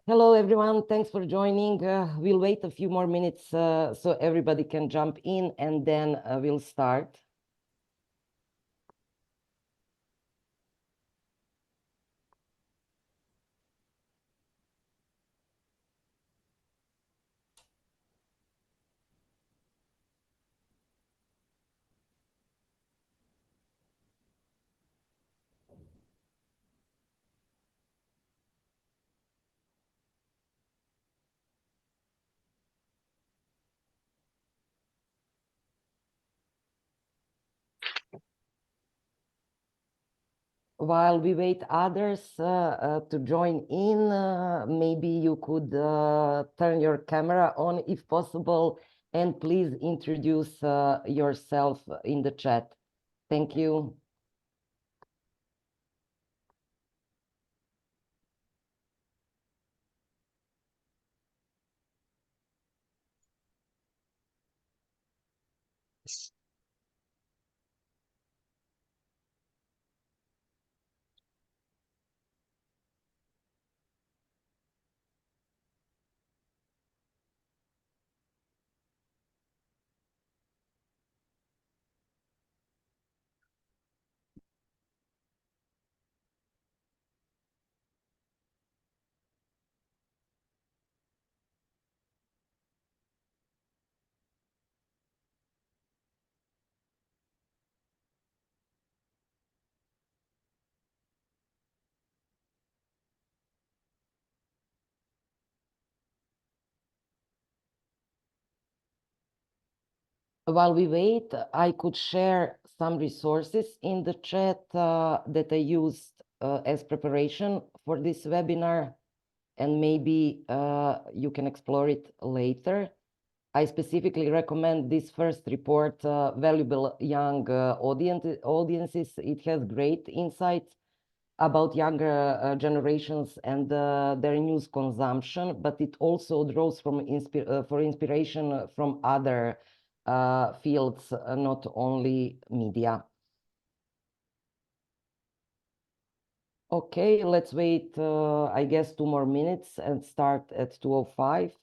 Hello, everyone. Thanks for joining. We'll wait a few more minutes so everybody can jump in, and then we'll start. While we wait others to join in, maybe you could turn your camera on if possible, and please introduce yourself in the chat. Thank you. While we wait, I could share some resources in the chat that I used as preparation for this webinar, and maybe you can explore it later. I specifically recommend this first report, Valuable Young Audiences. It has great insights about younger generations and their news consumption, but it also draws from for inspiration from other fields, not only media. Okay, let's wait, I guess, 2 more minutes and start at 2:05.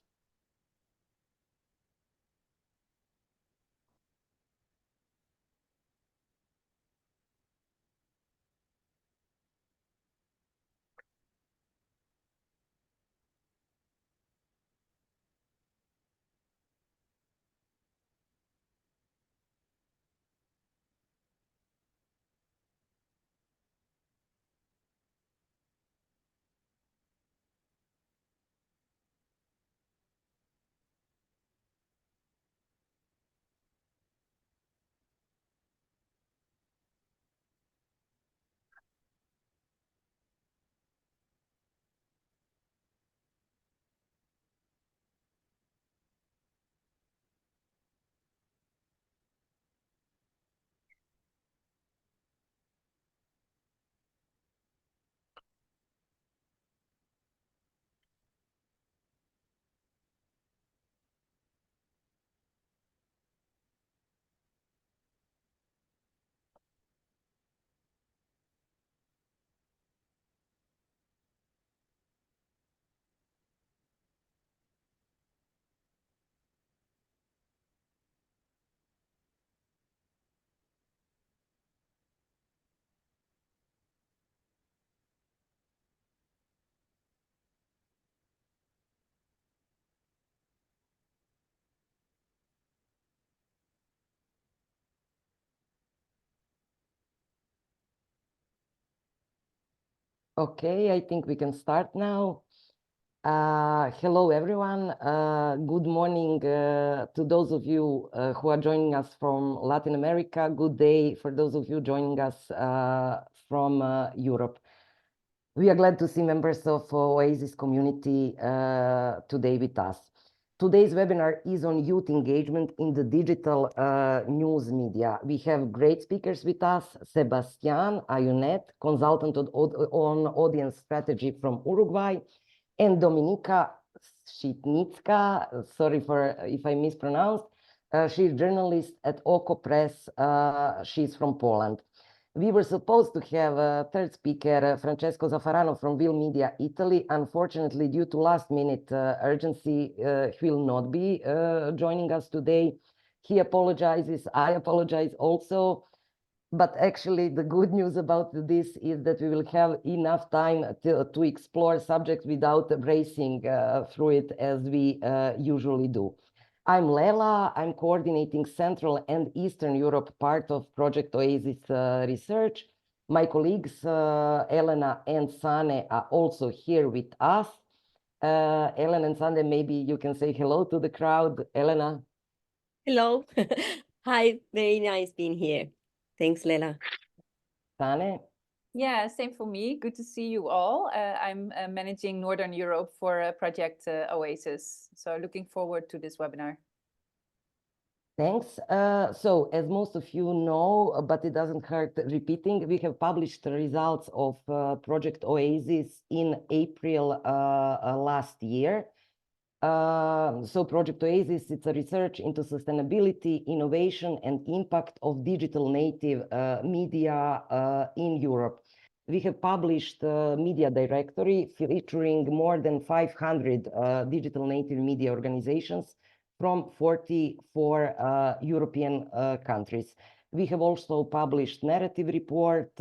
Okay, I think we can start now. Hello, everyone. Good morning to those of you who are joining us from Latin America. Good day for those of you joining us from Europe. We are glad to see members of Oasis community today with us. Today's webinar is on youth engagement in the digital news media. We have great speakers with us: Sebastián Auyanet, consultant on audience strategy from Uruguay, and Dominika Sitnicka, sorry for if I mispronounced. She's journalist at OKO.press. She's from Poland. We were supposed to have a third speaker, Francesco Zaffarano from Will Media Italy. Unfortunately, due to last-minute urgency, he will not be joining us today. He apologizes, I apologize also. But actually, the good news about this is that we will have enough time to explore subjects without racing through it as we usually do. I'm Lela. I'm coordinating Central and Eastern Europe part of Project Oasis research. My colleagues, Elena and Sane, are also here with us. Elena and Sane, maybe you can say hello to the crowd. Elena. Hello. Hi, very nice being here. Thanks, Lela. Sane. Yeah, same for me. Good to see you all. I'm managing Northern Europe for Project Oasis. So looking forward to this webinar. Thanks. So as most of you know, but it doesn't hurt repeating, we have published the results of Project Oasis in April last year. So Project Oasis, it's a research into sustainability, innovation, and impact of digital native media in Europe. We have published a media directory featuring more than 500 digital native media organizations from 44 European countries. We have also published narrative report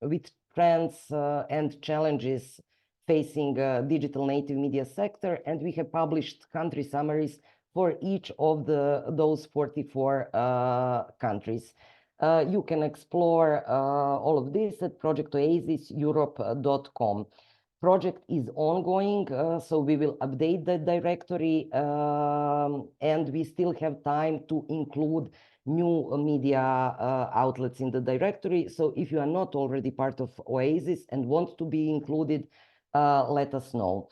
with trends and challenges facing digital native media sector, and we have published country summaries for each of those 44 countries. You can explore all of this at projectoasiseurope.com. Project is ongoing, so we will update the directory, and we still have time to include new media outlets in the directory. So if you are not already part of Oasis and want to be included, let us know.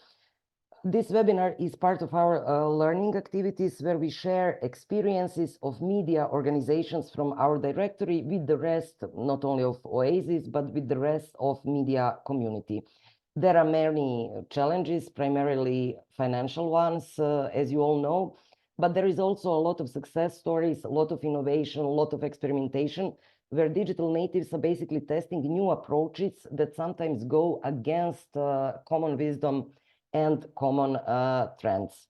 This webinar is part of our learning activities where we share experiences of media organizations from our directory with the rest, not only of Oasis, but with the rest of media community. There are many challenges, primarily financial ones, as you all know, but there is also a lot of success stories, a lot of innovation, a lot of experimentation, where digital natives are basically testing new approaches that sometimes go against common wisdom and common trends.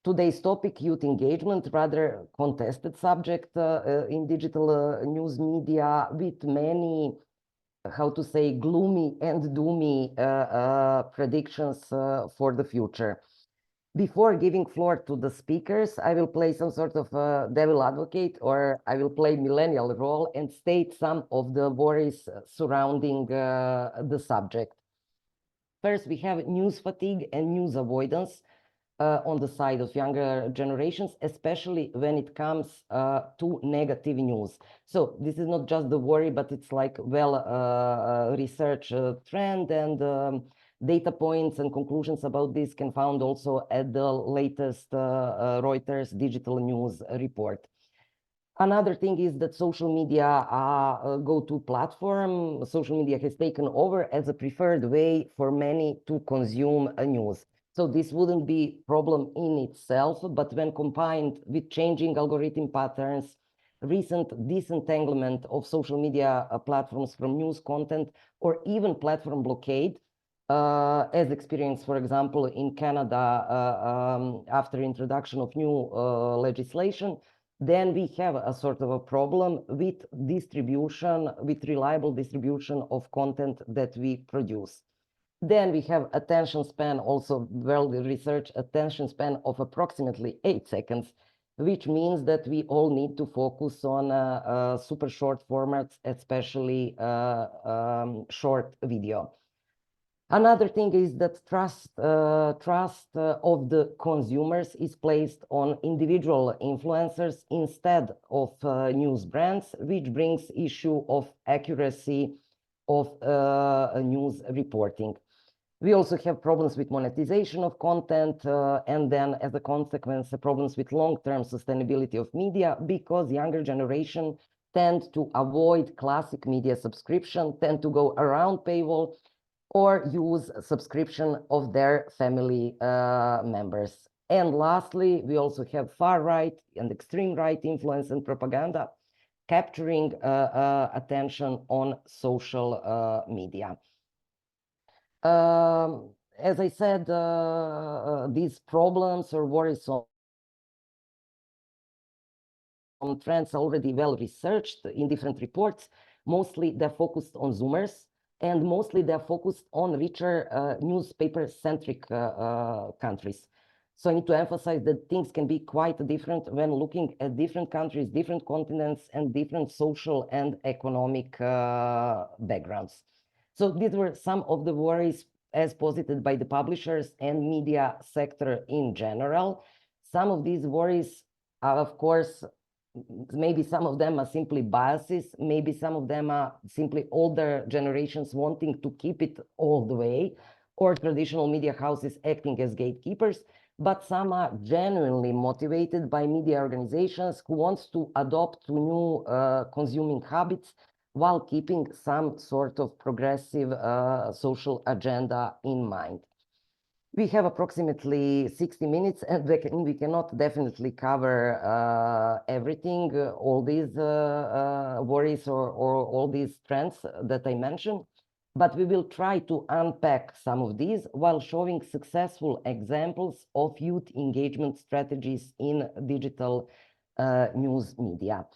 Today's topic, youth engagement, rather contested subject in digital news media with many, how to say, gloomy and doomy predictions for the future. Before giving floor to the speakers, I will play some sort of devil advocate, or I will play millennial role and state some of the worries surrounding the subject. First, we have news fatigue and news avoidance on the side of younger generations, especially when it comes to negative news. So this is not just the worry, but it's like research trend, and data points and conclusions about this can found also at the latest Reuters digital news report. Another thing is that social media are a go-to platform. Social media has taken over as a preferred way for many to consume news. So this wouldn't be a problem in itself, but when combined with changing algorithm patterns, recent disentanglement of social media platforms from news content, or even platform blockade, as experienced, for example, in Canada after introduction of new legislation, then we have a sort of a problem with distribution, with reliable distribution of content that we produce. Then we have attention span, also well-researched attention span of approximately 8 seconds, which means that we all need to focus on super short formats, especially short video. Another thing is that trust of the consumers is placed on individual influencers instead of news brands, which brings issue of accuracy of news reporting. We also have problems with monetization of content, and then as a consequence, problems with long-term sustainability of media, because younger generation tend to avoid classic media subscription, tend to go around paywall, or use subscription of their family members. And lastly, we also have far right and extreme right influence and propaganda, capturing attention on social media. As I said, these problems or worries on trends already well researched in different reports. Mostly they're focused on Zoomers, and mostly they're focused on richer newspaper-centric countries. So I need to emphasize that things can be quite different when looking at different countries, different continents, and different social and economic backgrounds. So these were some of the worries as posited by the publishers and media sector in general. Some of these worries are, of course, maybe some of them are simply biases, maybe some of them are simply older generations wanting to keep it all the way, or traditional media houses acting as gatekeepers, but some are genuinely motivated by media organizations who wants to adopt to new consuming habits while keeping some sort of progressive social agenda in mind. We have approximately 60 minutes, and we cannot definitely cover everything, all these worries or all these trends that I mentioned, but we will try to unpack some of these while showing successful examples of youth engagement strategies in digital news media.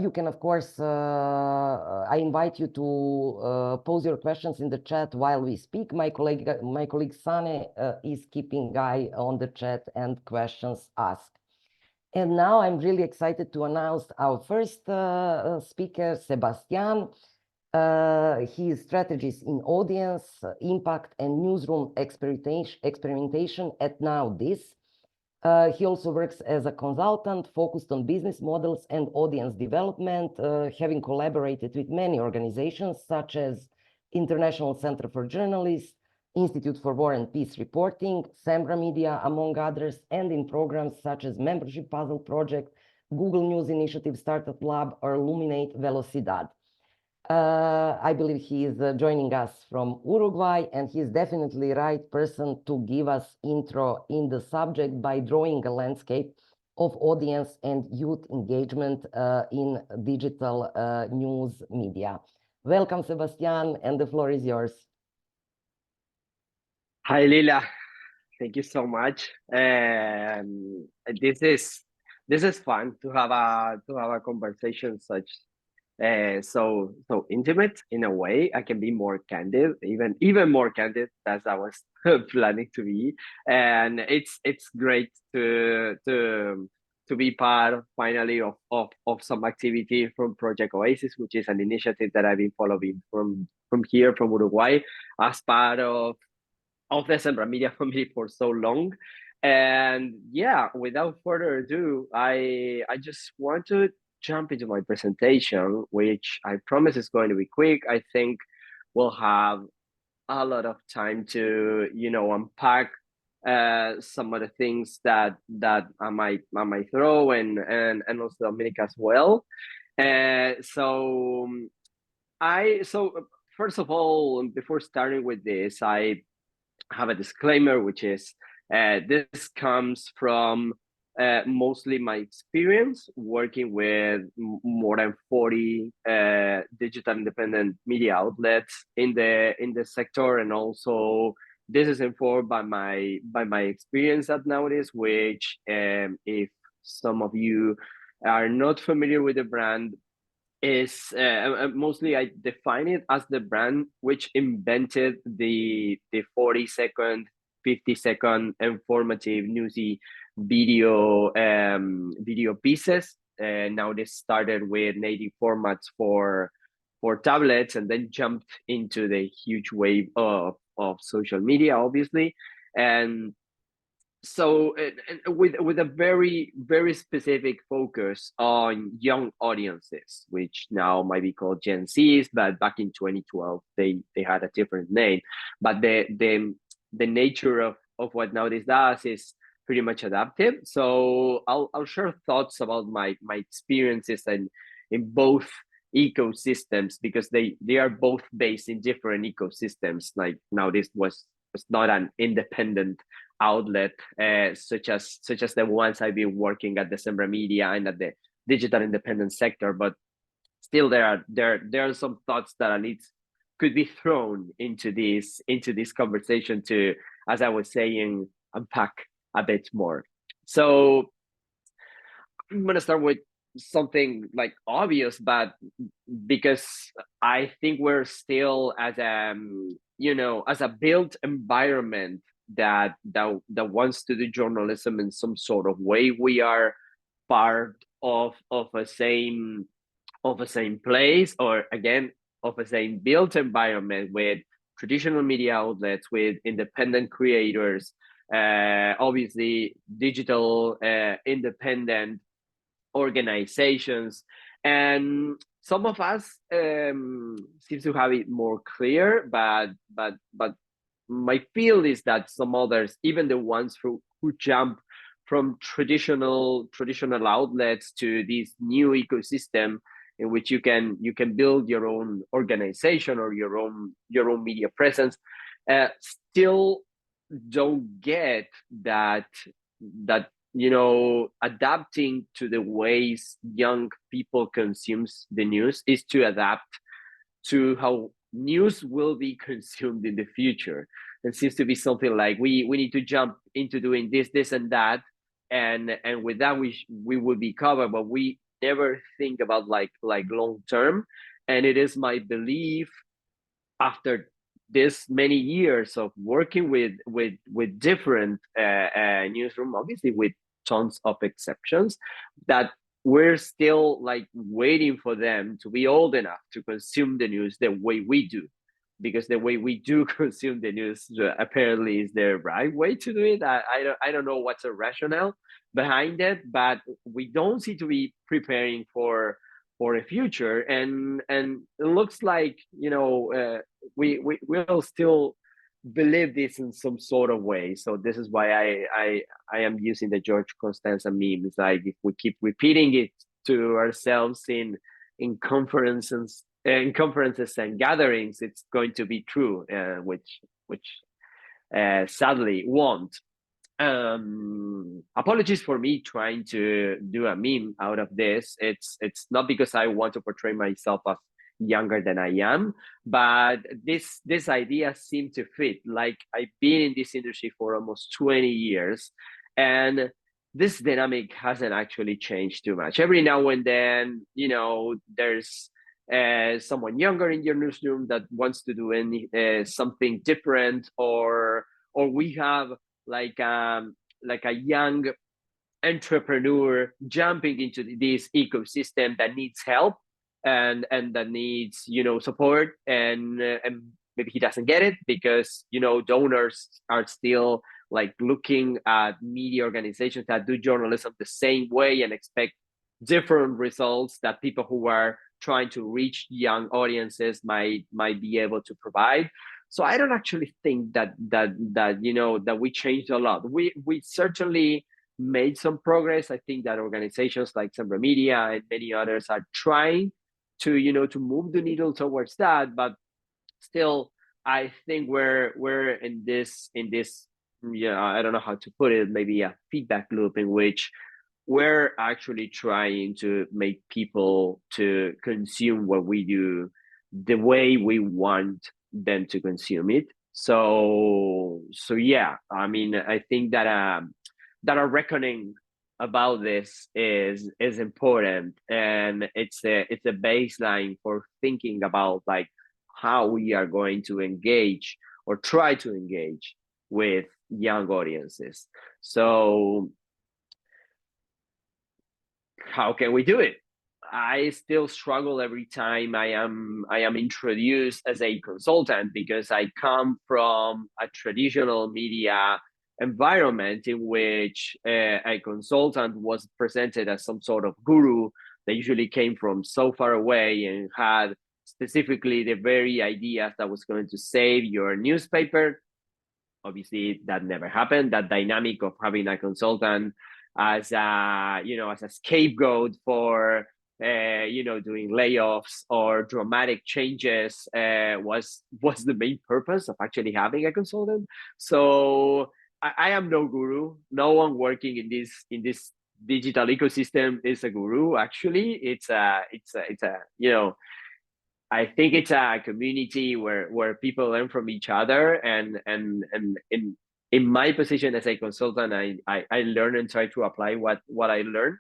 You can, of course, I invite you to pose your questions in the chat while we speak. My colleague Sane is keeping eye on the chat and questions asked. And now I'm really excited to announce our first speaker, Sebastián. He is strategist in audience, impact, and newsroom experimentation at Now This. He also works as a consultant focused on business models and audience development, having collaborated with many organizations such as International Center for Journalists, Institute for War and Peace Reporting, Sembra Media, among others, and in programs such as Membership Puzzle Project, Google News Initiative Startup Lab, or Illuminate Velocidad. I believe he is joining us from Uruguay, and he is definitely the right person to give us intro in the subject by drawing a landscape of audience and youth engagement in digital news media. Welcome, Sebastián, and the floor is yours. Hi, Lela. Thank you so much. This is fun to have a conversation such so intimate in a way. I can be more candid, even more candid as I was planning to be, and it's great to be part finally of some activity from Project Oasis, which is an initiative that I've been following from here from Uruguay as part of the Sembra Media family for so long. And yeah, without further ado, I just want to jump into my presentation, which I promise is going to be quick. I think we'll have a lot of time to unpack some of the things that I might throw and also Dominika as well. So first of all, before starting with this, I have a disclaimer, which is this comes from mostly my experience working with more than 40 digital independent media outlets in the sector, and also this is informed by my experience at Now This, which if some of you are not familiar with the brand, is mostly I define it as the brand which invented the 40-second, 50-second informative newsy video pieces. Now this started with native formats for tablets, and then jumped into the huge wave of social media, obviously, and so with a very specific focus on young audiences, which now might be called Gen Zs, but back in 2012 they had a different name. But the nature of what Now This does is pretty much adaptive. So I'll share thoughts about my experiences and in both ecosystems, because they are both based in different ecosystems. Like Now This was not an independent outlet such as the ones I've been working at the Sembra Media and at the digital independent sector, but still there are some thoughts that at least could be thrown into this conversation to, as I was saying, unpack a bit more. So I'm gonna start with something like obvious, but because I think we're still as a built environment that wants to do journalism in some sort of way. We are part of a same place, or again of a same built environment with traditional media outlets, with independent creators, obviously digital independent organizations, and some of us seems to have it more clear, but my feel is that some others, even the ones who jump from traditional outlets to this new ecosystem in which you can build your own organization or your own media presence, still don't get that adapting to the ways young people consumes the news is to adapt to how news will be consumed in the future. It seems to be something like we need to jump into doing this and that, and with that we will be covered, but we never think about like long term. And it is my belief, after this many years of working with different newsroom, obviously with tons of exceptions, that we're still like waiting for them to be old enough to consume the news the way we do, because the way we do consume the news apparently is the right way to do it. I don't know what's the rationale behind it, but we don't seem to be preparing for a future, and it looks like we will still believe this in some sort of way. So this is why I am using the George Constanza meme. It's like, if we keep repeating it to ourselves in conferences and gatherings, it's going to be true, which sadly won't. Apologies for me trying to do a meme out of this. It's not because I want to portray myself as younger than I am, but this idea seemed to fit. Like, I've been in this industry for almost 20 years, and this dynamic hasn't actually changed too much. Every now and then, there's someone younger in your newsroom that wants to do something different, or we have like a young entrepreneur jumping into this ecosystem that needs help and that needs support, and maybe he doesn't get it because donors are still like looking at media organizations that do journalism the same way and expect different results that people who are trying to reach young audiences might be able to provide. So I don't actually think that we changed a lot. We certainly made some progress. I think that organizations like Sembra Media and many others are trying to move the needle towards that, but still I think we're in this I don't know how to put it, maybe a feedback loop in which we're actually trying to make people to consume what we do the way we want them to consume it. So yeah, I mean, I think that a reckoning about this is important, and it's a baseline for thinking about like how we are going to engage or try to engage with young audiences. So how can we do it? I still struggle every time I am introduced as a consultant, because I come from a traditional media environment in which a consultant was presented as some sort of guru that usually came from so far away and had specifically the very ideas that was going to save your newspaper. Obviously, that never happened. That dynamic of having a consultant as a scapegoat for doing layoffs or dramatic changes was the main purpose of actually having a consultant. So I am no guru. No one working in this digital ecosystem is a guru. Actually, it's a you know, I think it's a community where people learn from each other, and in my position as a consultant, I learn and try to apply what I learn.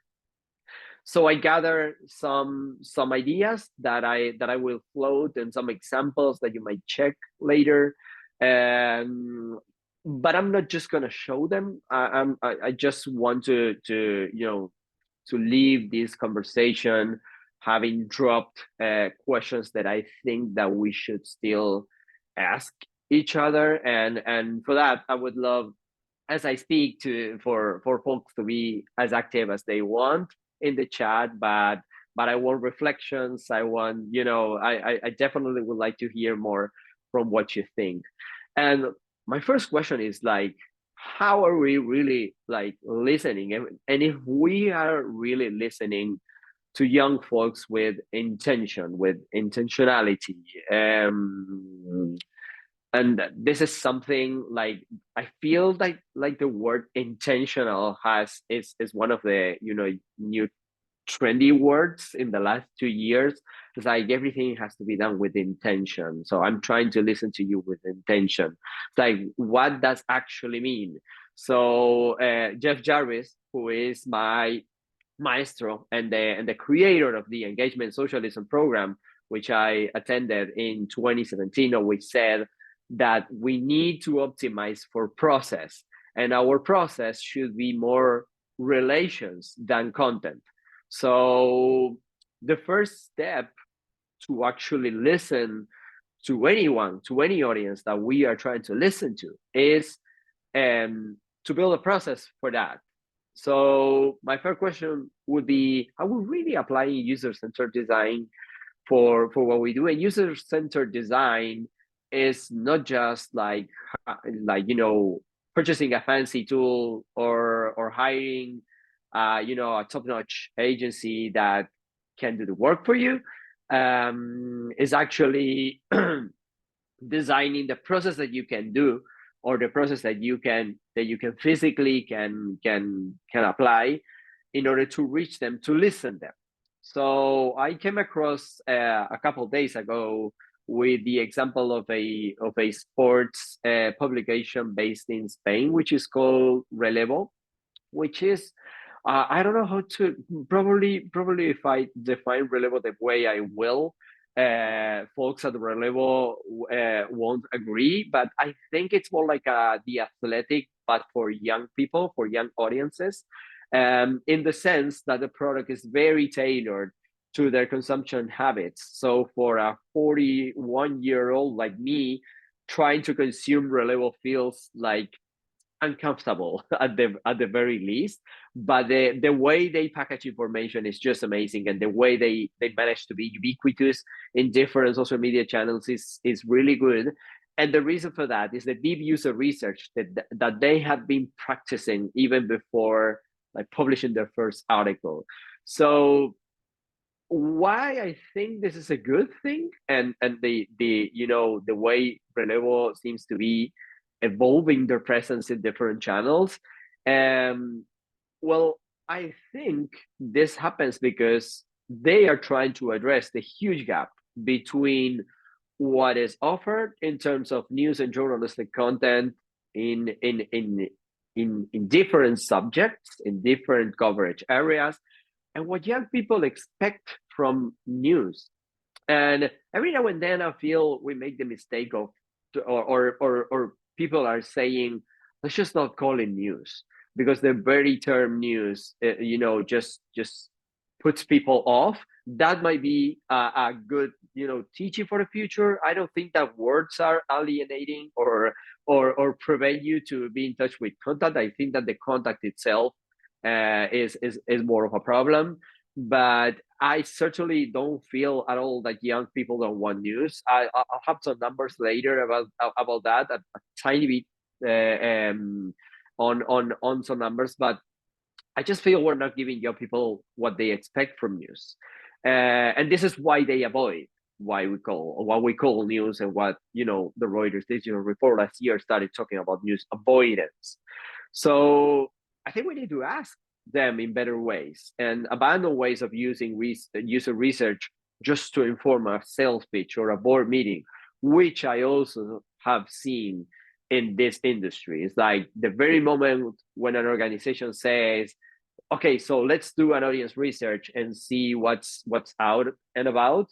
So I gather some ideas that I will float, and some examples that you might check later. But I'm not just gonna show them. I just want to you know, to leave this conversation having dropped questions that I think that we should still ask each other. And for that, I would love, as I speak, for folks to be as active as they want in the chat, but I want reflections. I want, you know, I definitely would like to hear more from what you think. And my first question is like, how are we really like listening? And if we are really listening to young folks with intention, with intentionality, and this is something like, I feel like the word intentional is one of the, you know, new trendy words in the last 2 years. It's like everything has to be done with intention. So I'm trying to listen to you with intention. It's like, what does actually mean? So Jeff Jarvis, who is my maestro and the creator of the engagement socialism program, which I attended in 2017, always said that we need to optimize for process, and our process should be more relations than content. So the first step to actually listen to anyone, to any audience that we are trying to listen to, is to build a process for that. So my first question would be, are we really applying user-centered design for what we do? And user-centered design is not just like you know, purchasing a fancy tool or hiring you know, a top-notch agency that can do the work for you. Is actually designing the process that you can do, or the process that you can physically can apply in order to reach them, to listen them. So I came across a couple of days ago with the example of a sports publication based in Spain, which is called Relevo, which is I don't know how to probably if I define Relevo the way I will, folks at Relevo won't agree, but I think it's more like The Athletic, but for young people, for young audiences, in the sense that the product is very tailored to their consumption habits. So for a 41-year-old like me, trying to consume Relevo feels like uncomfortable at the very least, but the way they package information is just amazing, and the way they manage to be ubiquitous in different social media channels is really good. And the reason for that is the deep user research that they have been practicing even before like publishing their first article. So why I think this is a good thing, and the you know, the way Relevo seems to be evolving their presence in different channels. Well, I think this happens because they are trying to address the huge gap between what is offered in terms of news and journalistic content in different subjects, in different coverage areas, and what young people expect from news. And every now and then I feel we make the mistake of, or people are saying, let's just not call it news, because the very term news, you know, just puts people off. That might be a good, you know, teaching for the future. I don't think that words are alienating or prevent you to be in touch with content. I think that the content itself is more of a problem. But I certainly don't feel at all that young people don't want news. I'll have some numbers later about that, a tiny bit on some numbers, but I just feel we're not giving young people what they expect from news, and this is why they avoid what we call news, and what, you know, the Reuters digital report last year started talking about news avoidance. So I think we need to ask them in better ways and abandon ways of using user research just to inform a sales pitch or a board meeting, which I also have seen in this industry. It's like the very moment when an organization says, okay, so let's do an audience research and see what's out and about.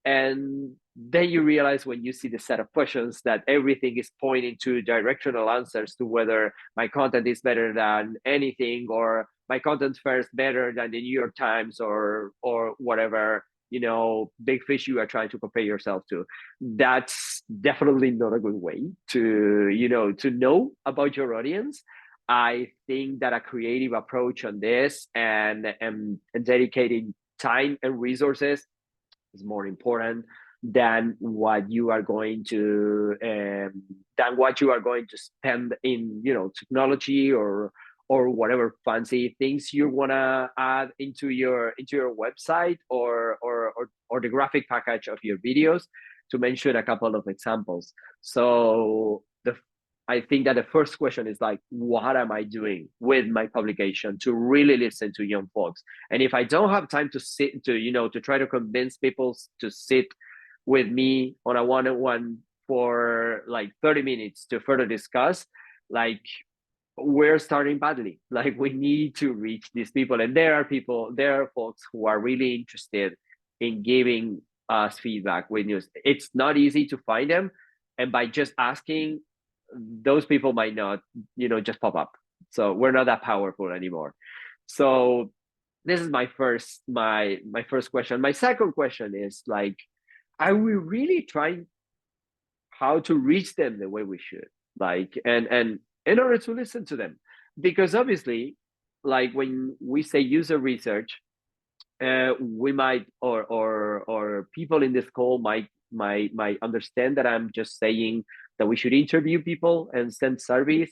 And then you realize when you see the set of questions that everything is pointing to directional answers to whether my content is better than anything, or my content fares better than the New York Times, or whatever, big fish you are trying to compare yourself to. That's definitely not a good way to know about your audience. I think that a creative approach on this and dedicating time and resources is more important than what you are going to spend in technology or whatever fancy things you want to add into your website or the graphic package of your videos, to mention a couple of examples. So I think that the first question is like, what am I doing with my publication to really listen to young folks? And if I don't have time to sit to try to convince people to sit with me on a one-on-one for like 30 minutes to further discuss, like, we're starting badly. Like, we need to reach these people, and there are folks who are really interested in giving us feedback with news. It's not easy to find them, and by just asking, those people might not just pop up. So we're not that powerful anymore. So this is my first question. My second question is like, are we really trying how to reach them the way we should, like, and in order to listen to them? Because obviously, like, when we say user research, we might or people in this call might understand that I'm just saying that we should interview people and send surveys,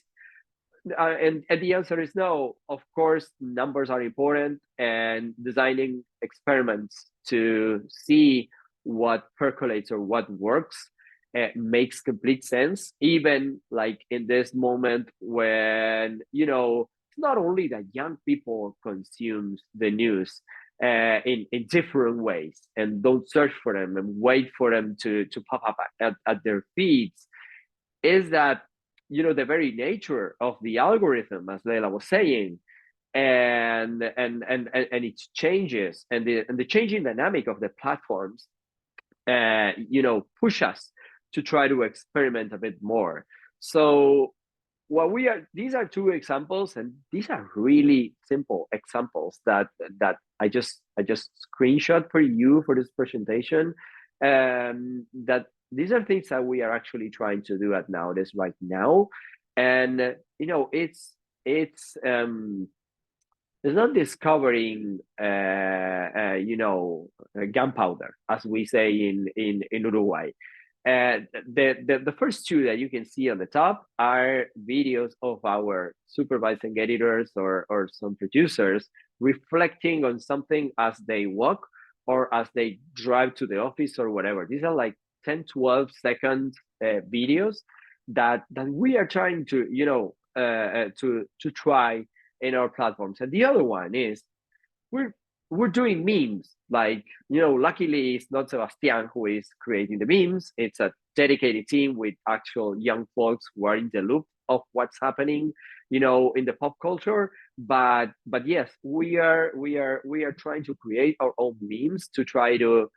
and the answer is no. Of course, numbers are important, and designing experiments to see what percolates or what works makes complete sense, even like in this moment when it's not only that young people consume the news in different ways and don't search for them and wait for them to pop up at their feeds, is that the very nature of the algorithm, as Lela was saying, and its changes, and the changing dynamic of the platforms push us to try to experiment a bit more. So these are two examples, and these are really simple examples that I just screenshot for you for this presentation. That these are things that we are actually trying to do at Nowadays right now, and it's not discovering gunpowder, as we say in Uruguay. The first two that you can see on the top are videos of our supervising editors or some producers reflecting on something as they walk or as they drive to the office or whatever. These are like 10-12 second videos that we are trying to to try in our platforms. And the other one is we're doing memes. Like, luckily it's not Sebastián who is creating the memes. It's a dedicated team with actual young folks who are in the loop of what's happening, in the pop culture. But yes, we are trying to create our own memes to try to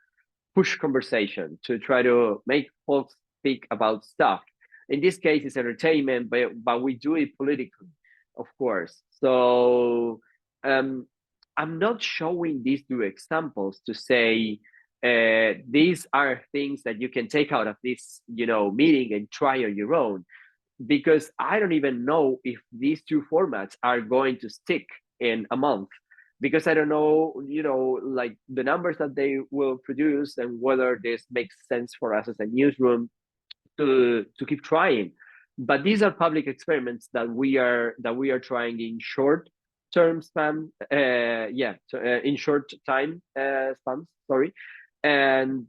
push conversation, to try to make folks speak about stuff. In this case, it's entertainment, but we do it politically, of course. So I'm not showing these two examples to say these are things that you can take out of this meeting and try on your own, because I don't even know if these two formats are going to stick in a month, because I don't know like the numbers that they will produce and whether this makes sense for us as a newsroom to keep trying. But these are public experiments that we are trying in short term span, in short time spans, sorry. And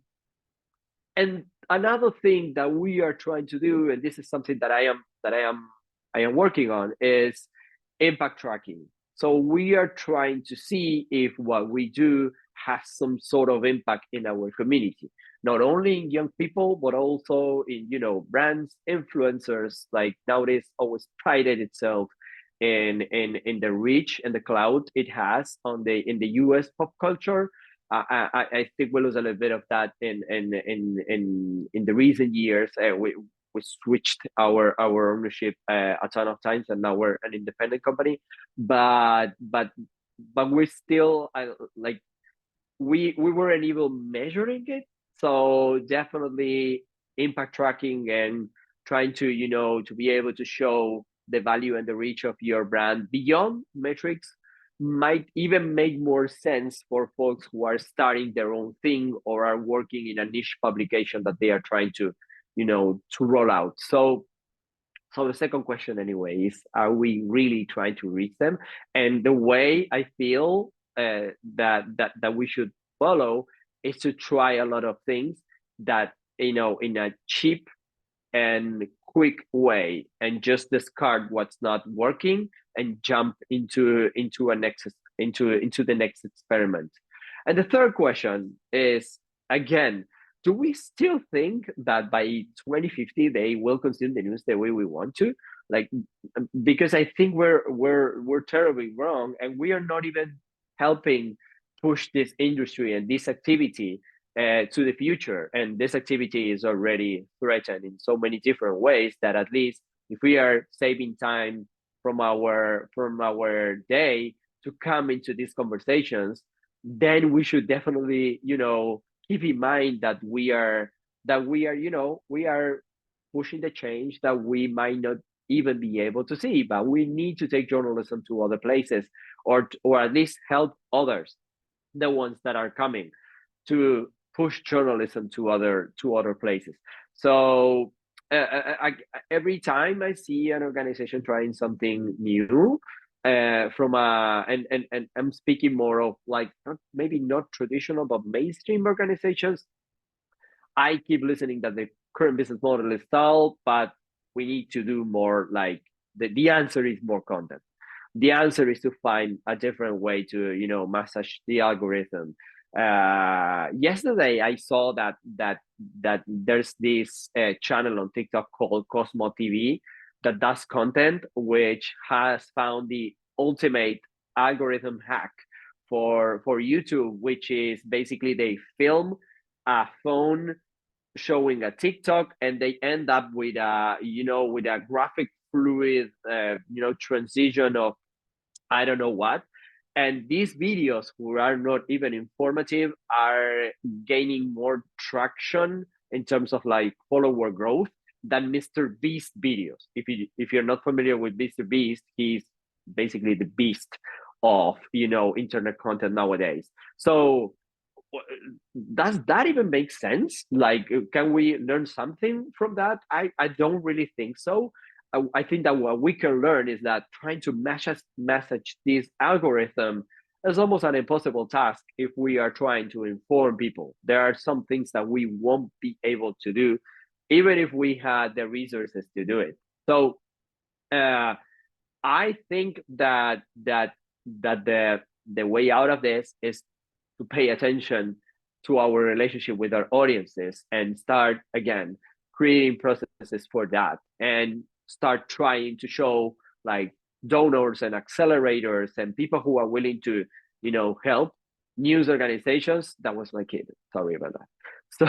another thing that we are trying to do, and this is something that I am working on, is impact tracking. So we are trying to see if what we do has some sort of impact in our community, not only in young people, but also in, you know, brands, influencers. Like nowadays always prided itself in the reach and the clout it has on in the US pop culture. I think we lose a little bit of that in the recent years. We switched our ownership a ton of times, and now we're an independent company. But we're still like we weren't even measuring it. So definitely impact tracking and trying to, you know, to be able to show the value and the reach of your brand beyond metrics might even make more sense for folks who are starting their own thing or are working in a niche publication that they are trying to, you know, to roll out. So the second question anyway is, are we really trying to reach them? And the way I feel that we should follow is to try a lot of things that, you know, in a cheap and quick way, and just discard what's not working and jump into the next experiment. And the third question is, again, do we still think that by 2050 they will consume the news the way we want to? Like, because I think we're terribly wrong, and we are not even helping push this industry and this activity to the future. And this activity is already threatened in so many different ways that at least if we are saving time from our day to come into these conversations, then we should definitely, you know, keep in mind that we are, you know, we are pushing the change that we might not even be able to see, but we need to take journalism to other places, or at least help others, the ones that are coming, to push journalism to other places. So every time I see an organization trying something new, from and I'm speaking more of like maybe not traditional but mainstream organizations, I keep listening that the current business model is stalled, but we need to do more. Like the answer is more content. The answer is to find a different way to, you know, massage the algorithm. Yesterday I saw that there's this channel on TikTok called Cosmo TV that does content, which has found the ultimate algorithm hack for YouTube, which is basically they film a phone showing a TikTok, and they end up with a, you know, with a graphic fluid, you know, transition of I don't know what. And these videos, who are not even informative, are gaining more traction in terms of like follower growth than Mr. Beast videos. If you're not familiar with Mr. Beast, he's basically the beast of, you know, internet content nowadays. So does that even make sense? Like, can we learn something from that? I don't really think so. I think that what we can learn is that trying to message this algorithm is almost an impossible task if we are trying to inform people. There are some things that we won't be able to do, even if we had the resources to do it. So I think that the way out of this is to pay attention to our relationship with our audiences and start again creating processes for that, and start trying to show like donors and accelerators and people who are willing to, you know, help news organizations. That was my kid, sorry about that. So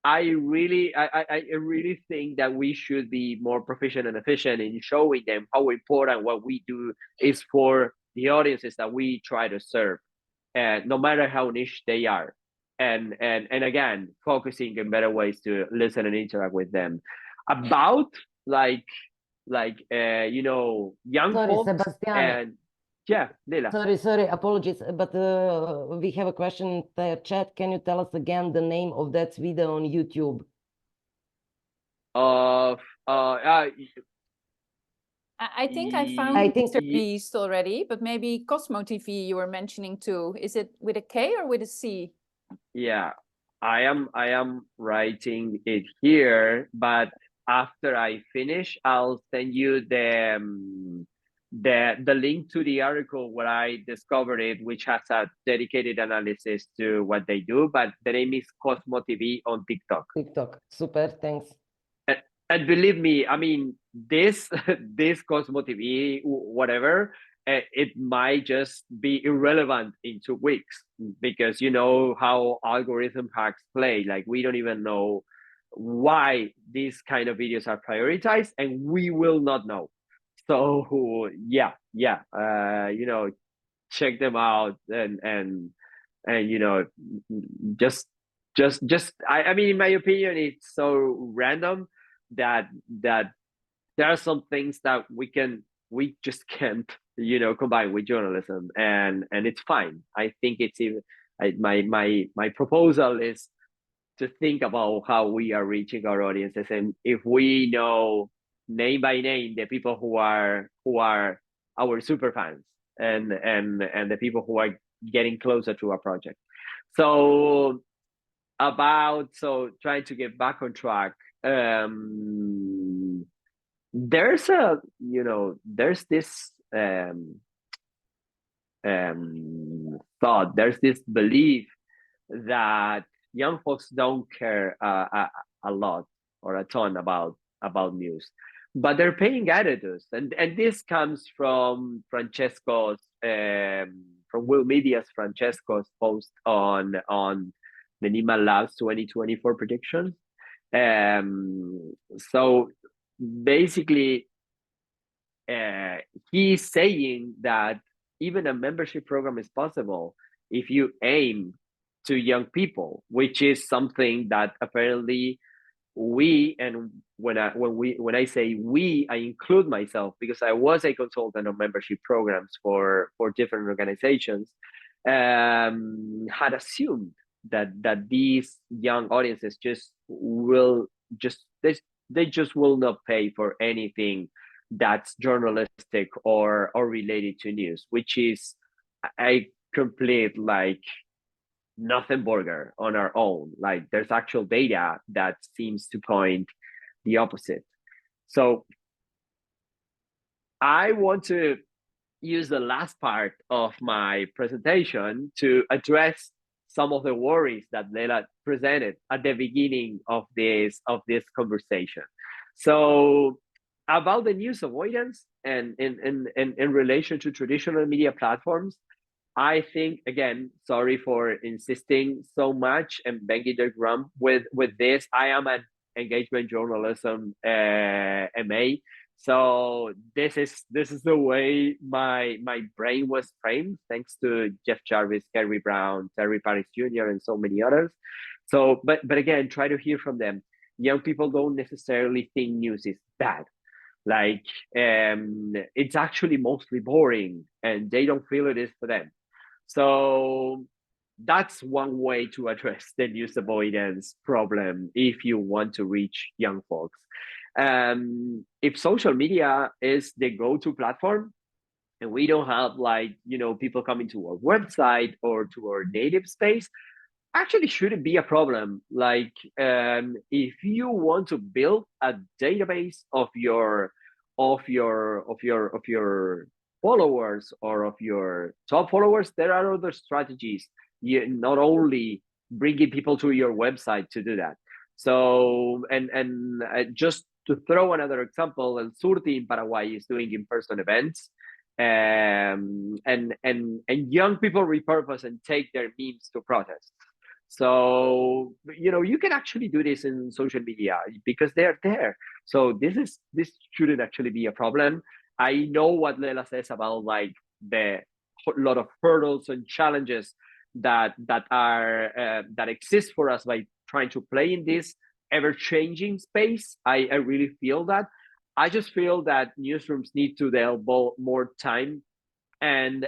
I really think that we should be more proficient and efficient in showing them how important what we do is for the audiences that we try to serve, and no matter how niche they are. And again, focusing in better ways to listen and interact with them. About like you know, young Sorry, folks. Sebastián. And yeah, Lela. Sorry, apologies, but we have a question in the chat. Can you tell us again the name of that video on YouTube? I think I found Mr. Beast already, but maybe Cosmo TV you were mentioning too. Is it with a K or with a C? Yeah, I am writing it here, but after I finish, I'll send you the link to the article where I discovered it, which has a dedicated analysis to what they do, but the name is Cosmo TV on TikTok. TikTok, super, thanks. And believe me, I mean, this Cosmo TV, whatever, it might just be irrelevant in 2 weeks, because you know how algorithm hacks play. Like, we don't even know why these kind of videos are prioritized, and we will not know. So yeah, you know, check them out, and you know, just I mean, in my opinion, it's so random that there are some things that we just can't, you know, combine with journalism, and it's fine. I think it's even my proposal is to think about how we are reaching our audiences, and if we know name by name the people who are our super fans, and the people who are getting closer to our project. So trying to get back on track, there's this thought, there's this belief that young folks don't care a lot or a ton about news, but they're paying attitudes, and this comes from Francesco's from Will Media's Francesco's post on the Nieman Labs 2024 predictions. So basically, he's saying that even a membership program is possible if you aim to young people, which is something that apparently we, and when I say we, I include myself, because I was a consultant on membership programs for different organizations, had assumed that these young audiences they just will not pay for anything that's journalistic or related to news, which is a complete, like, nothing burger on our own. Like, there's actual data that seems to point the opposite. So I want to use the last part of my presentation to address some of the worries that Lela presented at the beginning of this conversation. So about the news avoidance and in relation to traditional media platforms, I think, again, sorry for insisting so much and banging the drum with this. I am an engagement journalism MA, so this is the way my brain was framed, thanks to Jeff Jarvis, Kerry Brown, Terry Paris Jr., and so many others. So, but again, try to hear from them. Young people don't necessarily think news is bad. Like, it's actually mostly boring, and they don't feel it is for them. So that's one way to address the news avoidance problem if you want to reach young folks. If social media is the go-to platform, and we don't have, like, you know, people coming to our website or to our native space, actually shouldn't be a problem. Like, if you want to build a database of your followers or of your top followers, there are other strategies. You not only bringing people to your website to do that. So, and just to throw another example, El Surti in Paraguay is doing in-person events, and young people repurpose and take their memes to protests. So, you know, you can actually do this in social media because they're there. So this shouldn't actually be a problem. I know what Lela says about, like, the lot of hurdles and challenges that exist for us by trying to play in this ever-changing space. I really feel that. I just feel that newsrooms need to devote more time, and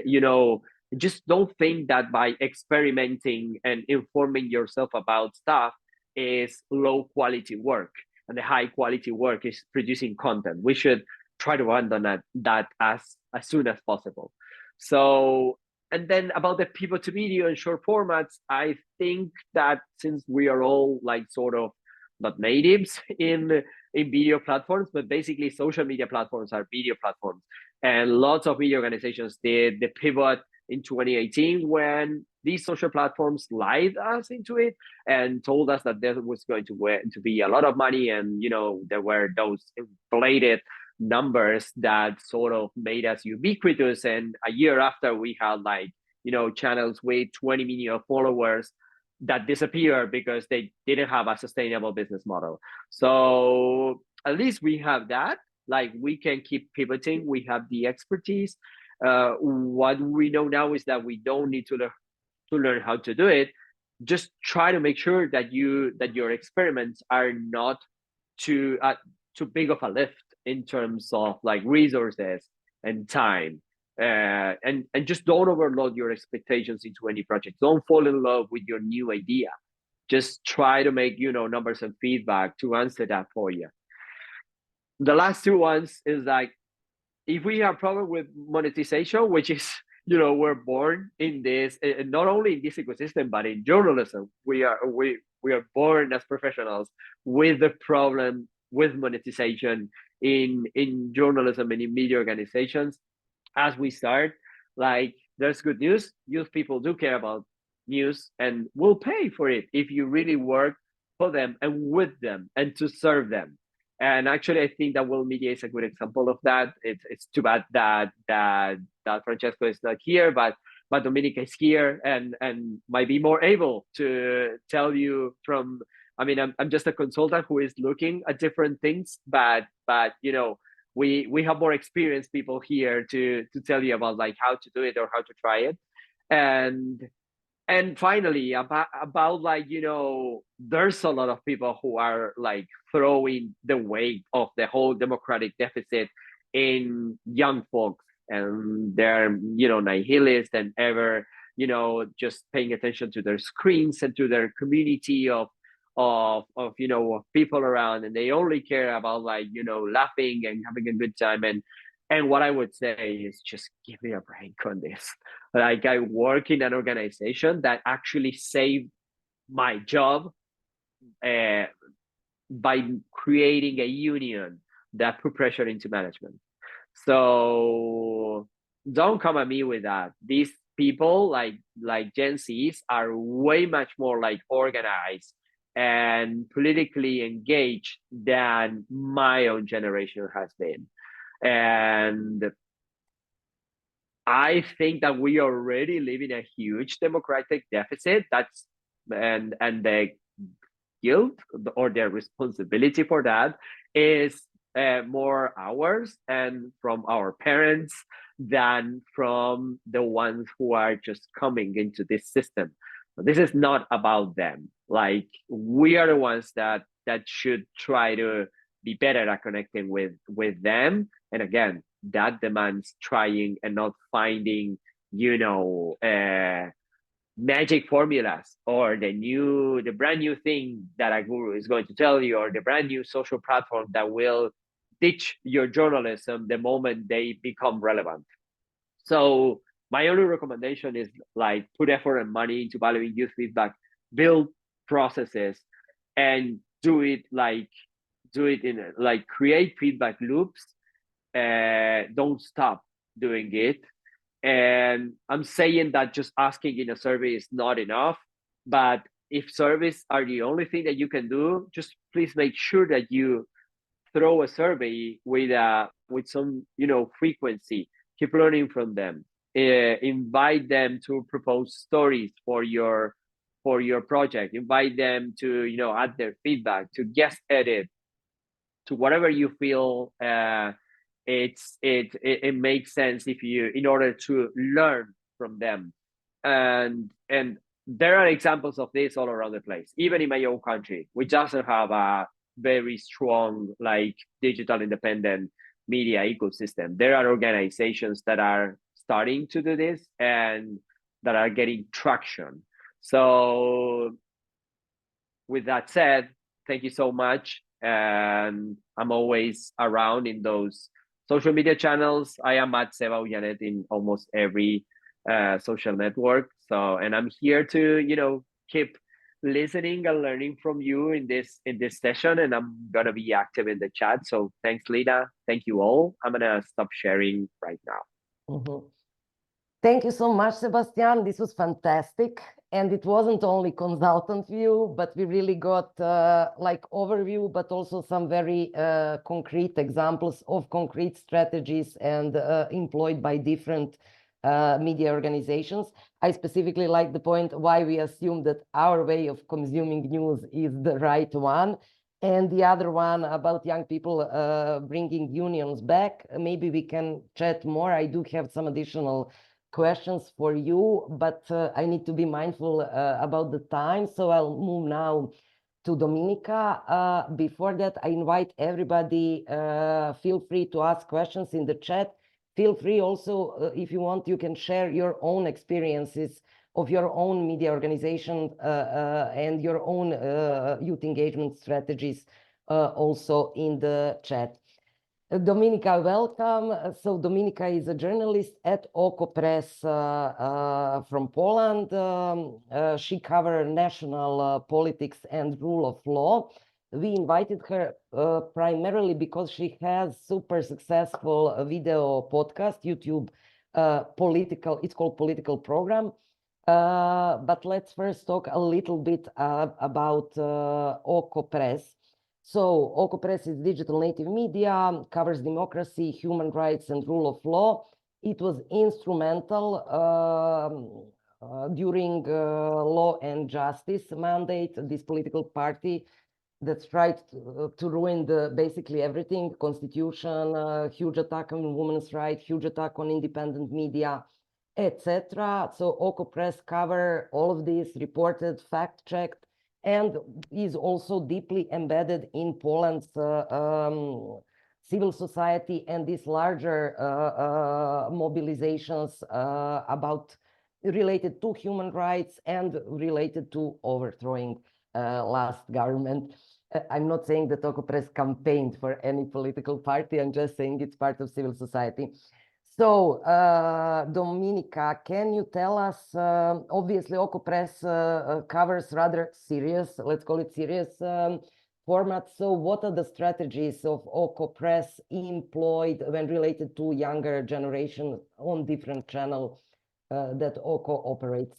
you know, just don't think that by experimenting and informing yourself about stuff is low quality work, and the high quality work is producing content. We should try to abandon that as soon as possible. So, and then about the pivot to video and short formats, I think that since we are all, like, sort of not natives in in video platforms, but basically social media platforms are video platforms. And lots of media organizations did the pivot in 2018 when these social platforms lied us into it and told us that there was going to be a lot of money, and there were those inflated numbers that sort of made us ubiquitous. And a year after, we had channels with 20 million followers that disappeared because they didn't have a sustainable business model. So at least we have that. We can keep pivoting. We have the expertise. What we know now is that we don't need to learn how to do it. Just try to make sure that your experiments are not too big of a lift in terms of resources and time. And just don't overload your expectations into any project. Don't fall in love with your new idea. Just try to make numbers and feedback to answer that for you. The last two ones is if we have problem with monetization, which is we're born in this, not only in this ecosystem but in journalism, we are born as professionals with the problem with monetization in journalism and in media organizations. As we start, there's good news. Youth people do care about news and will pay for it if you really work for them and with them and to serve them. And actually, I think that Will Media is a good example of that. It's too bad that Francesco is not here, but Dominika is here and might be more able to tell you from. I mean, I'm just a consultant who is looking at different things, but we have more experienced people here to tell you about how to do it or how to try it. And finally, about there's a lot of people who are throwing the weight of the whole democratic deficit in young folks, and they're nihilist and ever just paying attention to their screens and to their community of people around, and they only care about laughing and having a good time. And what I would say is just give me a break on this. I work in an organization that actually saved my job by creating a union that put pressure into management. So don't come at me with that. These people like Gen Zs are way much more organized and politically engaged than my own generation has been. And I think that we already live in a huge democratic deficit. And the guilt or the responsibility for that is more ours and from our parents than from the ones who are just coming into this system. This is not about them. We are the ones that should try to be better at connecting with them. And again, that demands trying and not finding, magic formulas or the brand new thing that a guru is going to tell you, or the brand new social platform that will ditch your journalism the moment they become relevant. So my only recommendation is put effort and money into valuing youth feedback, build processes, and do it in create feedback loops. Don't stop doing it. And I'm saying that just asking in a survey is not enough, but if surveys are the only thing that you can do, just please make sure that you throw a survey with some frequency. Keep learning from them. Invite them to propose stories for your project. Invite them to add their feedback, to guest edit, to whatever you feel it makes sense in order to learn from them. And there are examples of this all around the place. Even in my own country, which doesn't have a very strong digital independent media ecosystem, there are organizations that are starting to do this and that are getting traction. So with that said, thank you so much. And I'm always around in those social media channels. I am at Sebastián Auyanet in almost every social network. So, and I'm here to keep listening and learning from you in this session, and I'm gonna be active in the chat. So thanks, Leda. Thank you all. I'm gonna stop sharing right now. Mhm. Thank you so much, Sebastián. This was fantastic. And it wasn't only consultant view, but we really got like overview, but also some very concrete examples of concrete strategies and employed by different media organizations. I specifically like the point why we assume that our way of consuming news is the right one. And the other one about young people bringing unions back. Maybe we can chat more. I do have some additional questions for you, but I need to be mindful about the time. So I'll move now to Dominika. Before that, I invite everybody, feel free to ask questions in the chat. Feel free also, if you want, you can share your own experiences of your own media organization and your own youth engagement strategies also in the chat. Dominika, welcome. So Dominika is a journalist at OKO.press from Poland. She covers national politics and rule of law. We invited her primarily because she has super successful video podcast, YouTube political, it's called Political Program. But let's first talk a little bit about OKO.press. So OKO.press is digital native media, covers democracy, human rights, and rule of law. It was instrumental during Law and Justice mandate, this political party that's tried to ruin basically everything, constitution, huge attack on women's rights, huge attack on independent media, etc. So OKO.press cover all of this, reported, fact-checked, and is also deeply embedded in Poland's civil society and these larger mobilizations about related to human rights and related to overthrowing last government. I'm not saying that OKO.press campaigned for any political party. I'm just saying it's part of civil society. So, Dominika, can you tell us, obviously OKO.press covers rather serious, let's call it serious formats. So what are the strategies of OKO.press employed when related to younger generation on different channels that OKO operates?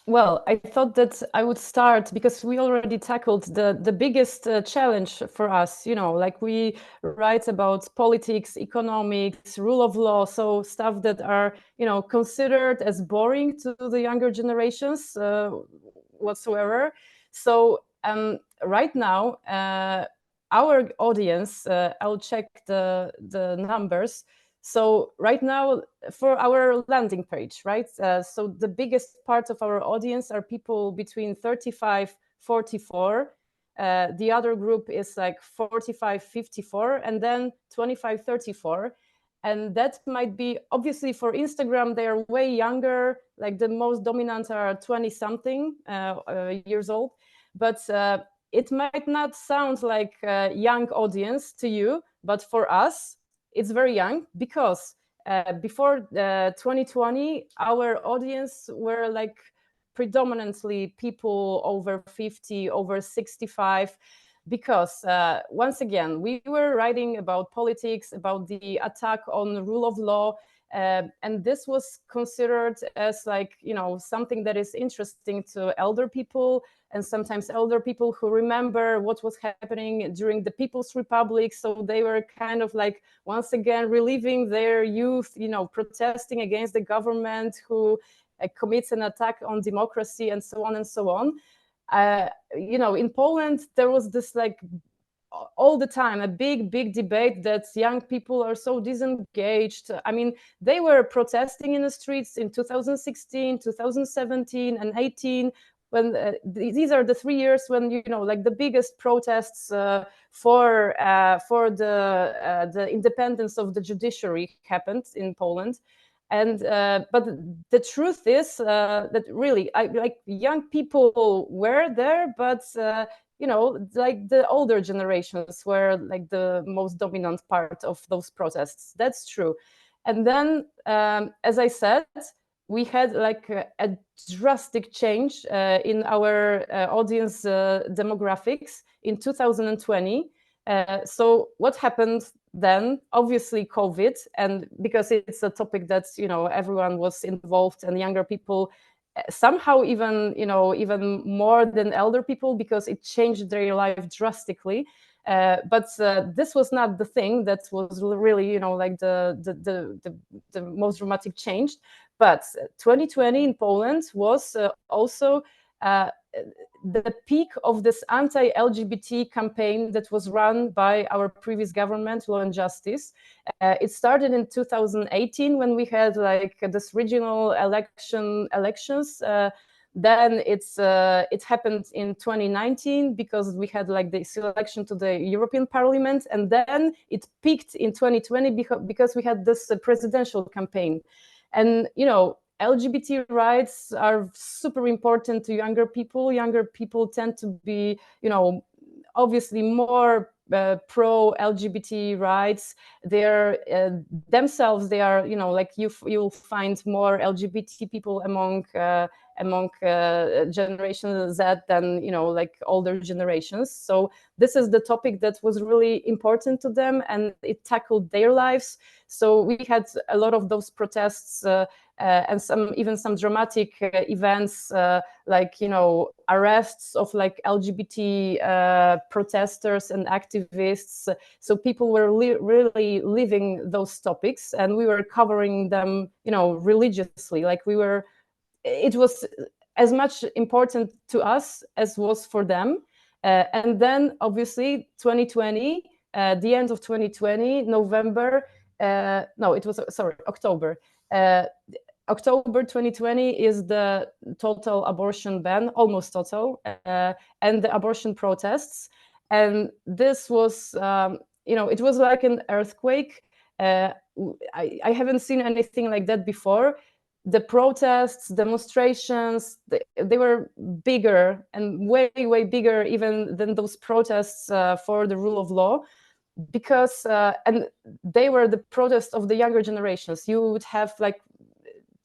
Well, I thought that I would start because we already tackled the biggest challenge for us, you know, like we write about politics, economics, rule of law, so stuff that are, you know, considered as boring to the younger generations whatsoever. So right now, our audience, I'll check the numbers. So right now for our landing page, right? So the biggest part of our audience are people between 35, 44. The other group is like 45, 54, and then 25, 34. And that might be, obviously for Instagram, they are way younger, like the most dominant are 20 something years old. But it might not sound like a young audience to you, but for us, it's very young because before 2020, our audience were like predominantly people over 50, over 65, because once again, we were writing about politics, about the attack on rule of law, and this was considered as like, you know, something that is interesting to elder people, and sometimes elder people who remember what was happening during the People's Republic. So they were kind of like, once again, reliving their youth, you know, protesting against the government who commits an attack on democracy and so on and so on. You know, in Poland, there was this like all the time a big debate that young people are so disengaged. I mean, they were protesting in the streets in 2016, 2017 and 18, when these are the 3 years when, you know, like the biggest protests for the independence of the judiciary happened in Poland. And but the truth is that really, like young people were there, but you know, like the older generations were like the most dominant part of those protests. That's true. And then, as I said, we had like a drastic change in our audience demographics in 2020. So what happened then? Obviously COVID, and because it's a topic that, you know, everyone was involved, and younger people somehow even, you know, even more than elder people, because it changed their life drastically. But this was not the thing that was really, you know, like the most dramatic change. But 2020 in Poland was also the peak of this anti-LGBT campaign that was run by our previous government, Law and Justice. It started in 2018 when we had like this regional elections. Then it happened in 2019 because we had like the election to the European Parliament, and then it peaked in 2020 because we had this presidential campaign. And you know, LGBT rights are super important to younger people. Younger people tend to be, you know, obviously more pro LGBT rights. They're themselves, they are, you know, like you'll find more LGBT people among Generation Z than, you know, like older generations. So this is the topic that was really important to them, and it tackled their lives. So we had a lot of those protests and even some dramatic events, like, you know, arrests of like LGBT protesters and activists. So people were really living those topics, and we were covering them, you know, religiously. Like it was as much important to us as was for them. And then obviously 2020, the end of 2020, November, no, it was, sorry, October. October 2020 is the total abortion ban, almost total, and the abortion protests. And this was, you know, it was like an earthquake. I haven't seen anything like that before. The protests, demonstrations, they were bigger and way bigger even than those protests for the rule of law, because and they were the protests of the younger generations. You would have like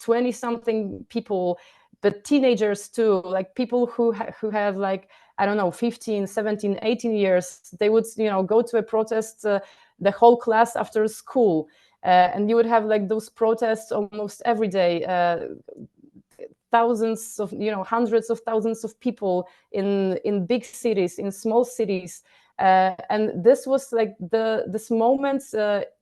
20-something people, but teenagers too, like people who have like, I don't know, 15, 17, 18 years. They would, you know, go to a protest, the whole class after school. And you would have like those protests almost every day. Thousands of, you know, hundreds of thousands of people in big cities, in small cities. And this was like this moment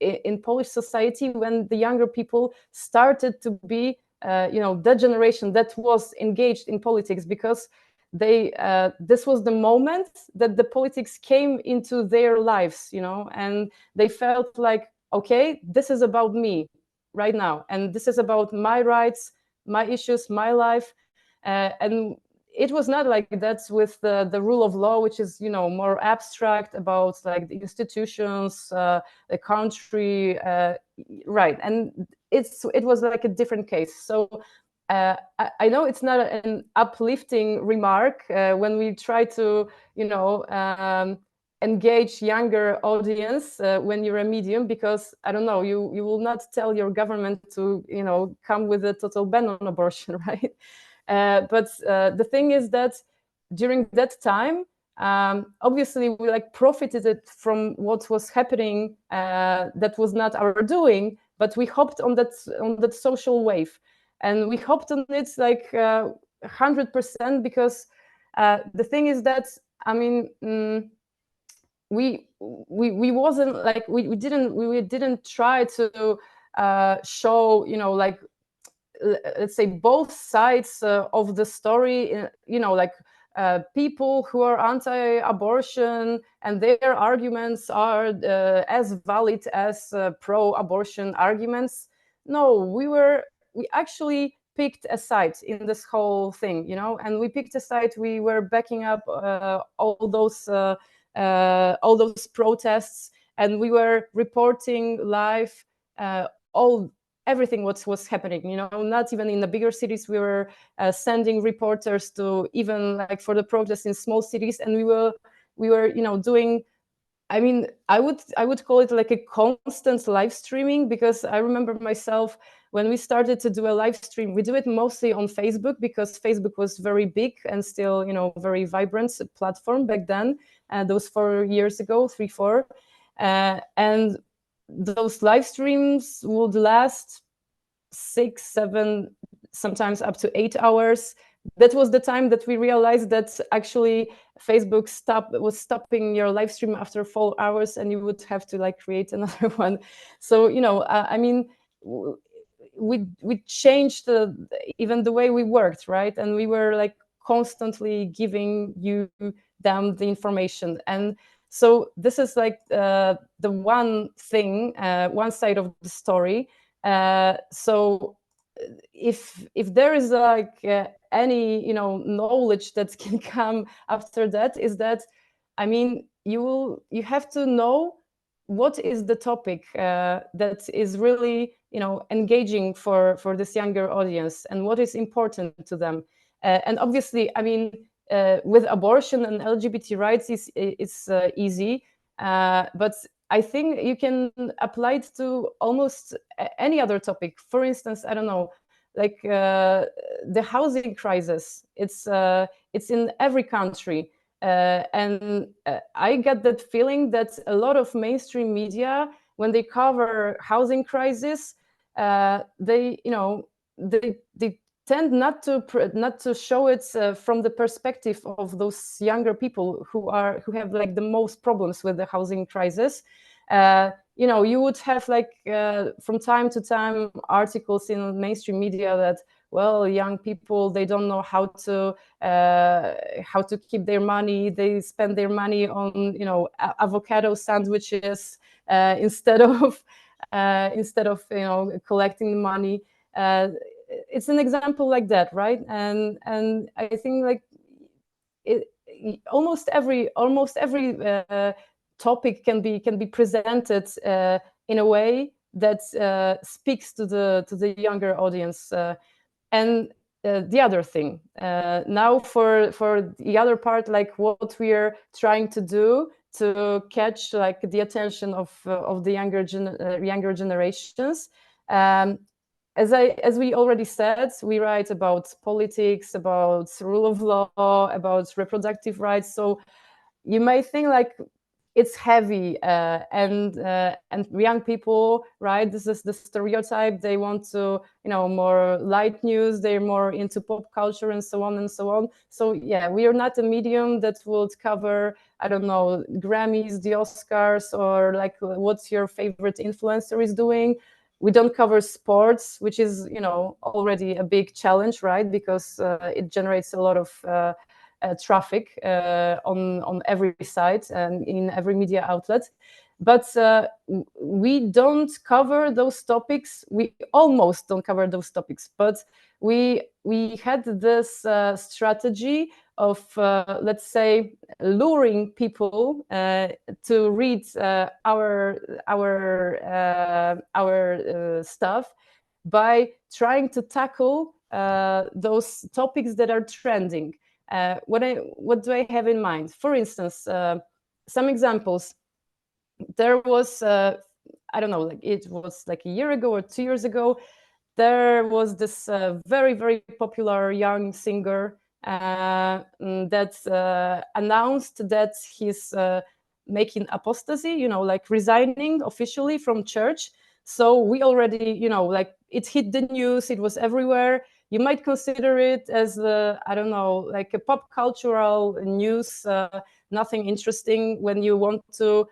in Polish society when the younger people started to be, you know, the generation that was engaged in politics, because this was the moment that the politics came into their lives, you know, and they felt like, okay, this is about me right now, and this is about my rights, my issues, my life. And it was not like that with the rule of law, which is, you know, more abstract about like the institutions, the country, right? And it was like a different case. So I know it's not an uplifting remark when we try to, you know, engage younger audience when you're a medium, because I don't know, you will not tell your government to, you know, come with a total ban on abortion, right? But the thing is that during that time, obviously we like profited from what was happening that was not our doing, but we hopped on that social wave, and we hopped on it like 100%, because the thing is that, I mean, we wasn't like, we didn't try to show, you know, like, let's say both sides of the story, you know, like people who are anti-abortion and their arguments are as valid as pro-abortion arguments. No, we actually picked a side in this whole thing, you know, and we picked a side. We were backing up all those protests, and we were reporting live everything what was happening, you know, not even in the bigger cities. We were sending reporters to even like for the protests in small cities, and we were, you know, doing, I mean, I would call it like a constant live streaming, because I remember myself when we started to do a live stream, we do it mostly on Facebook because Facebook was very big and still, very vibrant platform back then. Those 4 years ago, 3, 4. And those live streams would last 6, 7, sometimes up to 8 hours. That was the time that we realized that actually Facebook was stopping your live stream after 4 hours, and you would have to create another one. So I mean, we changed even the way we worked, right? And we were constantly giving them the information. And so this is the one thing, one side of the story. So if there is any knowledge that can come after that, is that, I mean, you have to know what is the topic that is really engaging for this younger audience, and what is important to them. And obviously, I mean, with abortion and LGBT rights, it's easy, but I think you can apply it to almost any other topic. For instance, I don't know, the housing crisis. It's in every country, and I get that feeling that a lot of mainstream media, when they cover housing crisis, they tend not to show it from the perspective of those younger people who have the most problems with the housing crisis. You would have from time to time articles in mainstream media that, well, young people, they don't know how to keep their money. They spend their money on avocado sandwiches instead of collecting the money. It's an example like that, right? And I think almost every topic can be presented in a way that speaks to the younger audience. And the other thing, now for the other part, what we are trying to do to catch the attention of the younger generations. As we already said, we write about politics, about rule of law, about reproductive rights. So you may think it's heavy, and young people, right? This is the stereotype. They want to, more light news. They're more into pop culture and so on and so on. So yeah, we are not a medium that would cover, I don't know, Grammys, the Oscars, or what your favorite influencer is doing. We don't cover sports, which is, already a big challenge, right? Because it generates a lot of traffic on every site and in every media outlet. But we don't cover those topics. We almost don't cover those topics. But we had this strategy of, let's say, luring people to read our stuff by trying to tackle those topics that are trending. What do I have in mind? For instance, some examples. There was, I don't know, it was a year ago or 2 years ago, there was this very, very popular young singer that announced that he's making apostasy, resigning officially from church. So we already, it hit the news, it was everywhere. You might consider it as I don't know, a pop cultural news, nothing interesting when you want to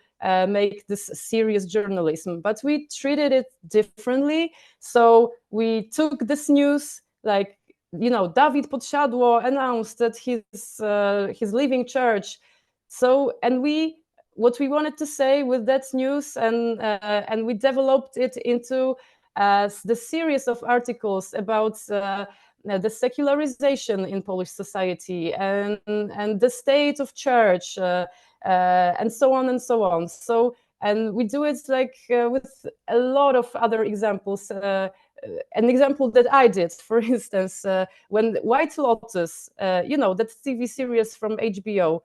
make this serious journalism. But we treated it differently. So we took this news, Dawid Podsiadło announced that he's leaving church. So, and what we wanted to say with that news, and we developed it into the series of articles about the secularization in Polish society and the state of church, and so on and so on. So, and we do it with a lot of other examples. An example that I did, for instance, when White Lotus, that TV series from HBO,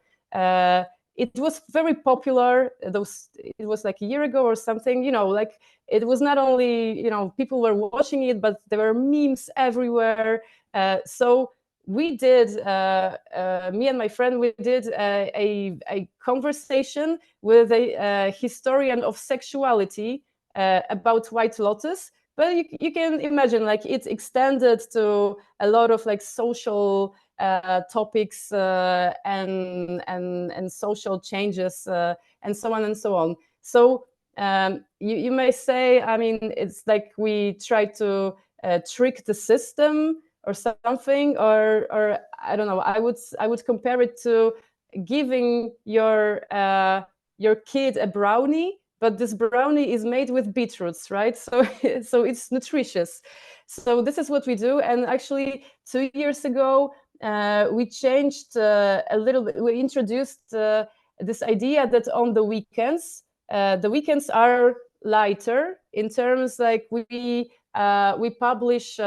it was very popular. It was like a year ago or something, you know, like it was not only, you know, people were watching it, but there were memes everywhere. So we did, me and my friend, we did a conversation with a historian of sexuality about White Lotus. But you can imagine, like, it extended to a lot of like social topics and social changes and so on and so on. So you may say, I mean, it's like we try to trick the system or something, or I don't know. I would compare it to giving your kid a brownie, but this brownie is made with beetroots, right? So so it's nutritious. So this is what we do. And actually 2 years ago, we changed a little bit. We introduced this idea that on the weekends are lighter in terms, like we publish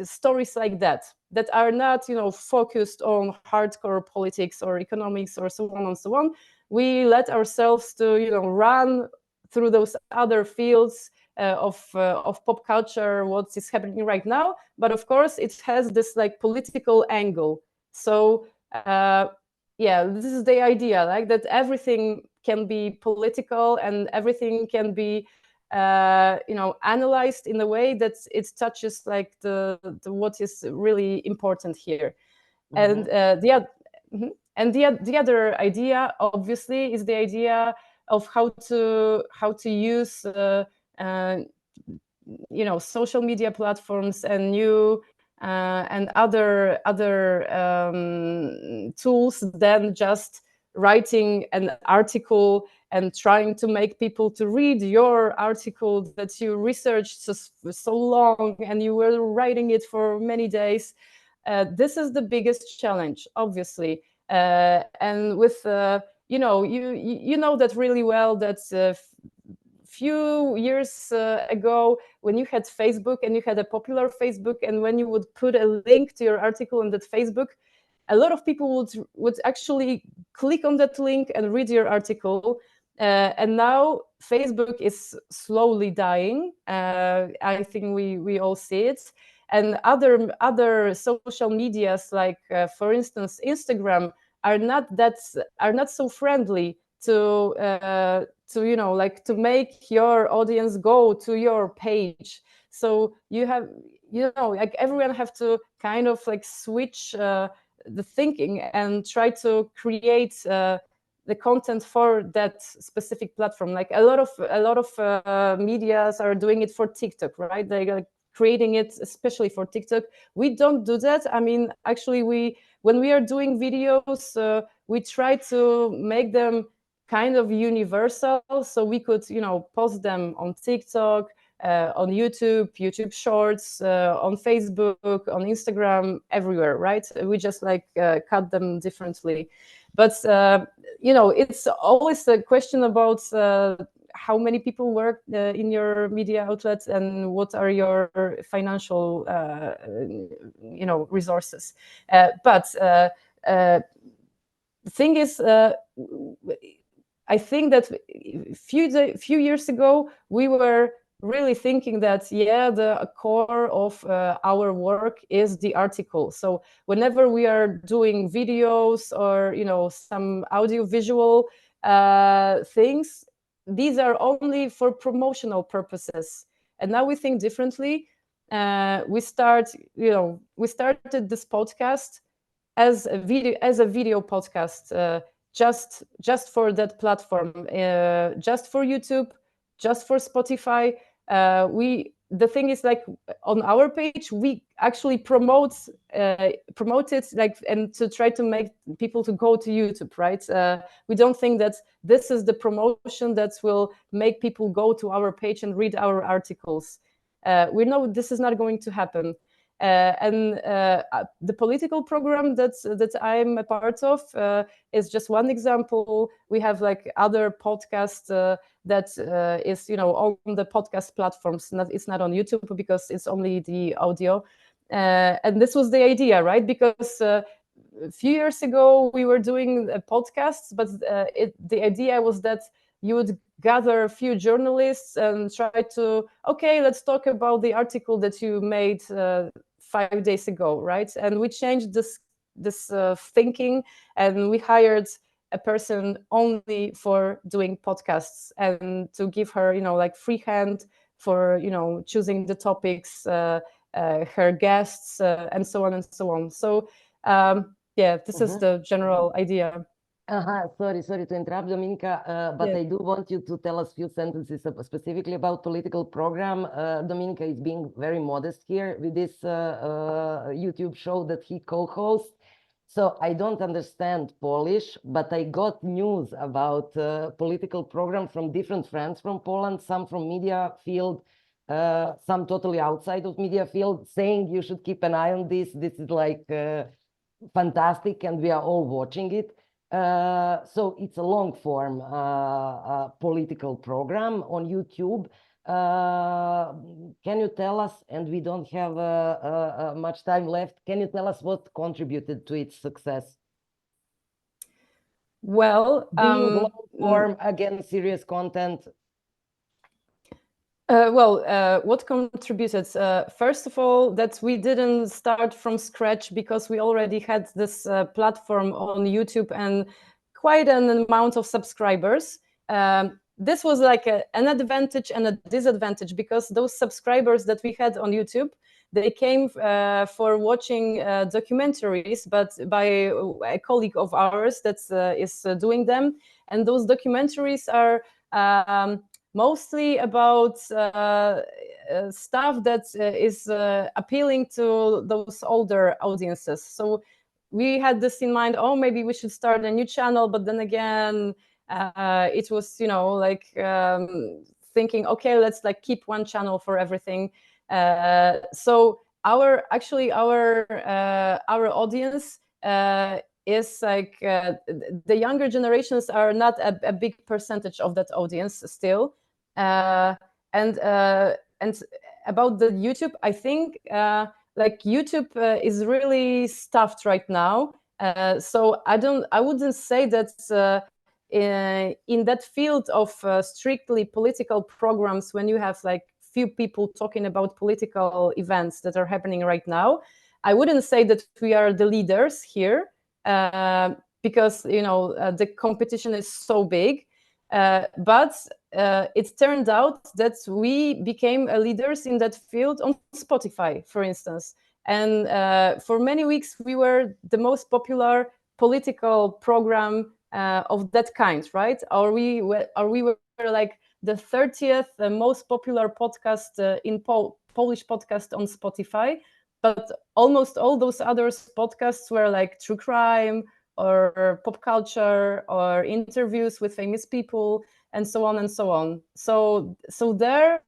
stories like that are not, you know, focused on hardcore politics or economics or so on and so on. We let ourselves to, you know, run through those other fields of pop culture, what is happening right now. But of course, it has this like political angle. So yeah, this is the idea, like that everything can be political and everything can be you know, analyzed in a way that it touches like the what is really important here. And the other idea, obviously, is the idea of how to use you know, social media platforms and new and other tools than just writing an article and trying to make people to read your article that you researched so long and you were writing it for many days. This is the biggest challenge, obviously. And with you know, you know that really well, that few years ago, when you had Facebook and you had a popular Facebook, and when you would put a link to your article on that Facebook, a lot of people would actually click on that link and read your article. And now Facebook is slowly dying. I think we all see it. And other social medias, like for instance Instagram, are not so friendly to you know, like to make your audience go to your page. So you have, you know, like everyone have to kind of like switch the thinking and try to create the content for that specific platform. Like a lot of medias are doing it for TikTok, right? They're like creating it especially for TikTok. We don't do that. I mean, actually, when we are doing videos, we try to make them kind of universal, so we could, you know, post them on TikTok, on YouTube Shorts, on Facebook, on Instagram, everywhere, right? We just like cut them differently. But you know, it's always a question about how many people work in your media outlets and what are your financial you know, resources. But the thing is, I think that few years ago we were really thinking that, yeah, the core of our work is the article. So whenever we are doing videos or, you know, some audiovisual things, these are only for promotional purposes. And now we think differently. We started this podcast as a video podcast, just for that platform, just for YouTube, just for Spotify. The thing is, like, on our page, we actually promote it, like, and to try to make people to go to YouTube, right? We don't think that this is the promotion that will make people go to our page and read our articles. We know this is not going to happen. And the political program that I'm a part of is just one example. We have like other podcasts that is, you know, on the podcast platforms. It's not on YouTube because it's only the audio. And this was the idea, right? Because a few years ago we were doing podcasts, but the idea was that you would gather a few journalists and try to, okay, let's talk about the article that you made 5 days ago, right? And we changed this thinking, and we hired a person only for doing podcasts, and to give her, like free hand for, choosing the topics, her guests, and so on and so on. So yeah, this is the general idea. Sorry to interrupt, Dominika, but Yes. I do want you to tell us a few sentences specifically about political program. Dominika is being very modest here with this YouTube show that he co-hosts. So I don't understand Polish, but I got news about political program from different friends from Poland, some from media field, some totally outside of media field, saying you should keep an eye on this. This is like fantastic, and we are all watching it. So it's a long form political program on YouTube. Can you tell us, and we don't have much time left, can you tell us what contributed to its success? Well, Being long form, again, serious content. What contributed? First of all, that we didn't start from scratch, because we already had this platform on YouTube and quite an amount of subscribers. This was like an advantage and a disadvantage, because those subscribers that we had on YouTube, they came for watching documentaries, but by a colleague of ours that is doing them. And those documentaries are mostly about stuff that is appealing to those older audiences. So we had this in mind, oh, maybe we should start a new channel, but then again, it was, like thinking, okay, let's like keep one channel for everything. So our audience is like the younger generations are not a big percentage of that audience still. And about the YouTube, I think like YouTube is really stuffed right now. So I wouldn't say that in that field of strictly political programs, when you have like few people talking about political events that are happening right now, I wouldn't say that we are the leaders here, because the competition is so big. But it turned out that we became leaders in that field on Spotify, for instance. And for many weeks, we were the most popular political program of that kind, right? Or we were like the 30th most popular podcast in Polish podcast on Spotify. But almost all those other podcasts were like true crime or pop culture or interviews with famous people and so on and so on. So there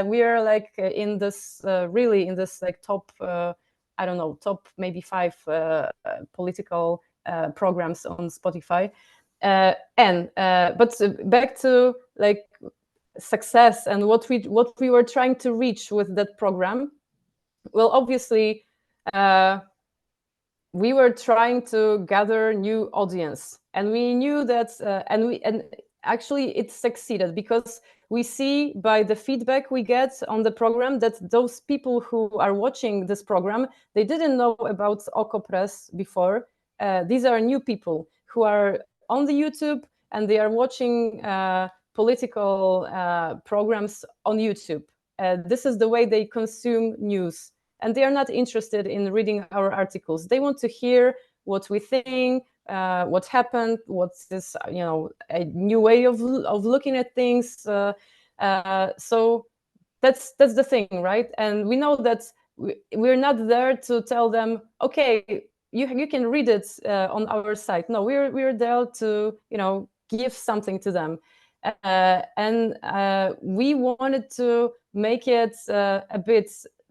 we are like in this really in this like top I don't know, top maybe 5 political programs on Spotify. But back to like success and what we were trying to reach with that program. Well, obviously, we were trying to gather new audience, and we knew that, and actually it succeeded, because we see by the feedback we get on the program that those people who are watching this program, they didn't know about OKO.press before. These are new people who are on the YouTube, and they are watching political programs on YouTube. This is the way they consume news. And they are not interested in reading our articles. They want to hear what we think, what happened, what's this, a new way of looking at things. So that's the thing, right? And we know that we're not there to tell them, okay, you can read it on our site. No, we're there to give something to them. And we wanted to make it a bit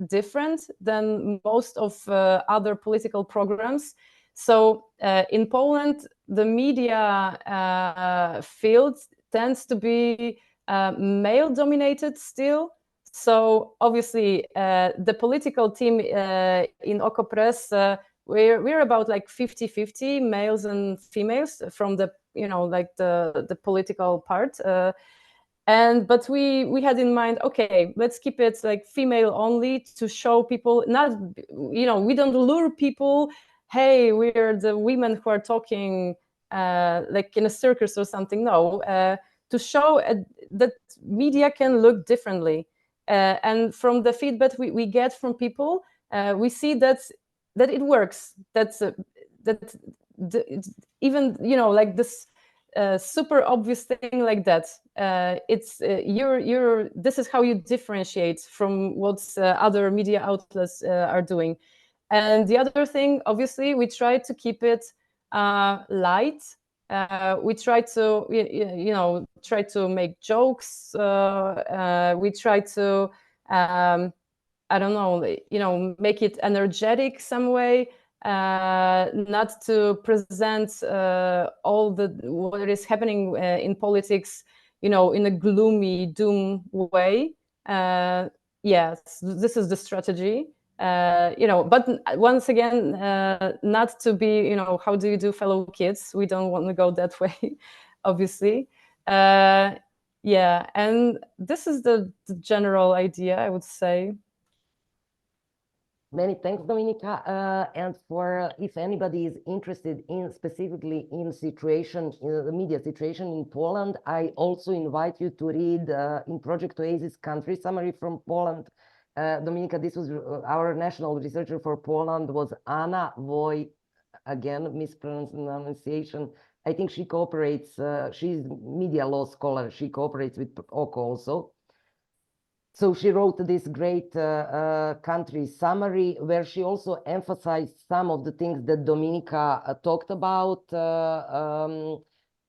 different than most of other political programs. So in Poland, the media field tends to be male-dominated still. So obviously, the political team in OKO.press we're about like 50-50 males and females from the, you know, like the political part. But we had in mind, okay, let's keep it like female only to show people, not, you know, we don't lure people, hey, we're the women who are talking like in a circus or something. No, to show that media can look differently. And from the feedback we get from people, we see that it works. Even, you know, like this super obvious thing like that. It's this is how you differentiate from what other media outlets are doing. And the other thing, obviously, we try to keep it light. We try to, you know, try to make jokes. We try to, I don't know, you know, make it energetic some way. Not to present all what is happening in politics, you know, in a gloomy doom way. Yes, this is the strategy. You know, but once again, not to be, you know, how do you do, fellow kids? We don't want to go that way, obviously. Yeah, and this is the general idea, I would say. Many thanks, Dominika. And for if anybody is interested in specifically in situation, in the media situation in Poland, I also invite you to read in Project Oasis country summary from Poland. Dominika, this was our national researcher for Poland was Anna Voj, again, mispronunciation. I think she cooperates, she's media law scholar. She cooperates with OKO also. So she wrote this great country summary where she also emphasized some of the things that Dominika talked about,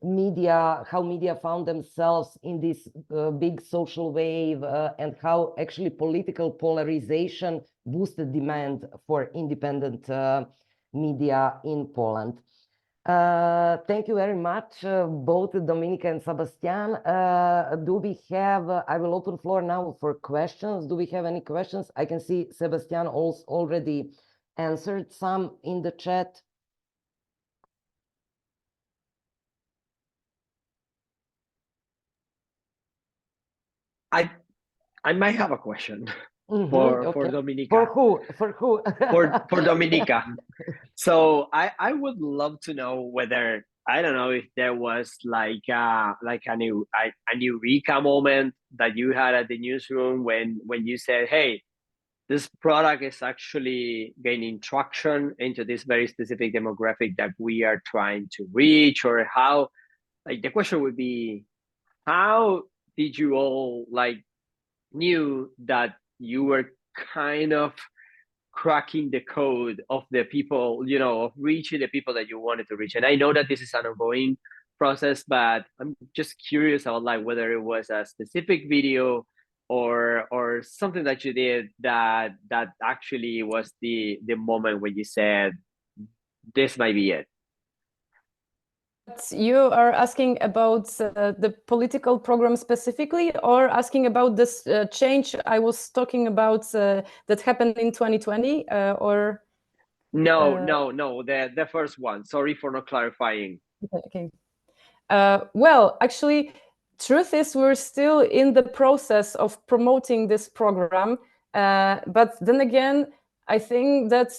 media, how media found themselves in this big social wave and how actually political polarization boosted demand for independent media in Poland. Thank you very much, both Dominika and Sebastián. Do we have, I will open floor now for questions. Do we have any questions? I can see Sebastián also already answered some in the chat. I might have a question for Dominika. For who? For who? for Dominika. So I would love to know whether, I don't know if there was like a eureka moment that you had at the newsroom when you said, hey, this product is actually gaining traction into this very specific demographic that we are trying to reach, or how, like the question would be, how did you all like knew that you were kind of cracking the code of the people, you know, of reaching the people that you wanted to reach? And I know that this is an ongoing process, but I'm just curious about like whether it was a specific video or something that you did that actually was the moment when you said, this might be it. You are asking about the political program specifically, or asking about this change I was talking about that happened in 2020, or? No, the first one. Sorry for not clarifying. Okay. Well, actually, truth is we're still in the process of promoting this program. But then again, I think that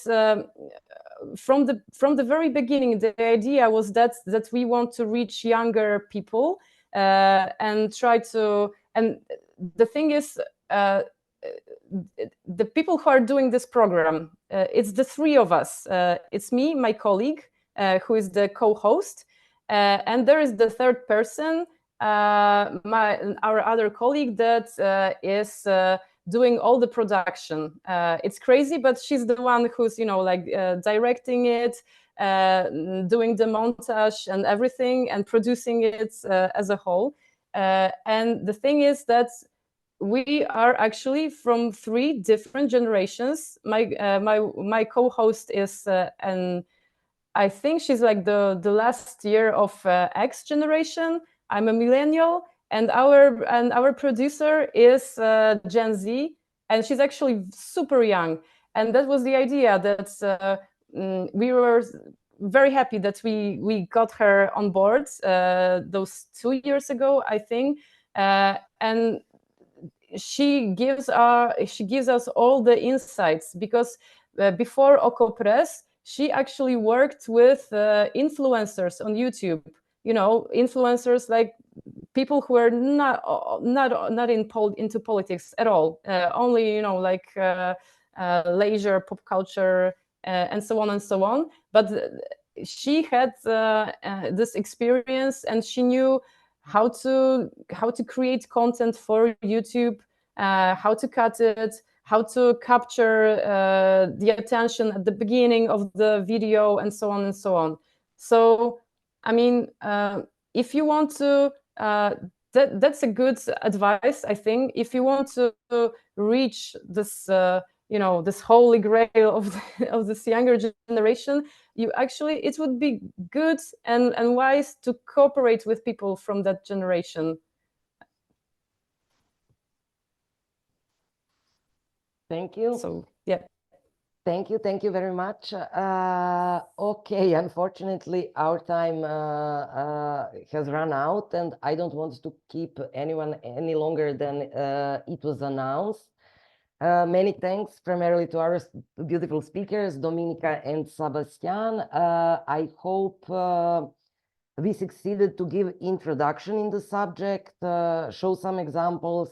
from the very beginning, the idea was that we want to reach younger people and try to. And the thing is, the people who are doing this program, it's the three of us. It's me, my colleague, who is the co-host, and there is the third person, our other colleague that is doing all the production. It's crazy, but she's the one who's, you know, like directing it, doing the montage and everything, and producing it as a whole. And the thing is that we are actually from three different generations. My co-host is I think she's like the last year of X generation. I'm a millennial, and our producer is Gen Z, and she's actually super young. And that was the idea, that we were very happy that we got her on board those 2 years ago, I think, and she gives us all the insights, because before OKO.press, she actually worked with influencers on YouTube. Influencers like people who are not into politics at all, only like leisure, pop culture, and so on and so on. But she had this experience, and she knew how to create content for YouTube, how to cut it, how to capture the attention at the beginning of the video, and so on and so on. So, I mean, if you want to, that's a good advice, I think. If you want to reach this, this holy grail of this younger generation, it would be good and wise to cooperate with people from that generation. Thank you. So, yeah. Thank you very much. Okay, unfortunately, our time has run out, and I don't want to keep anyone any longer than it was announced. Many thanks primarily to our beautiful speakers, Dominika and Sebastián. I hope we succeeded to give introduction in the subject, show some examples,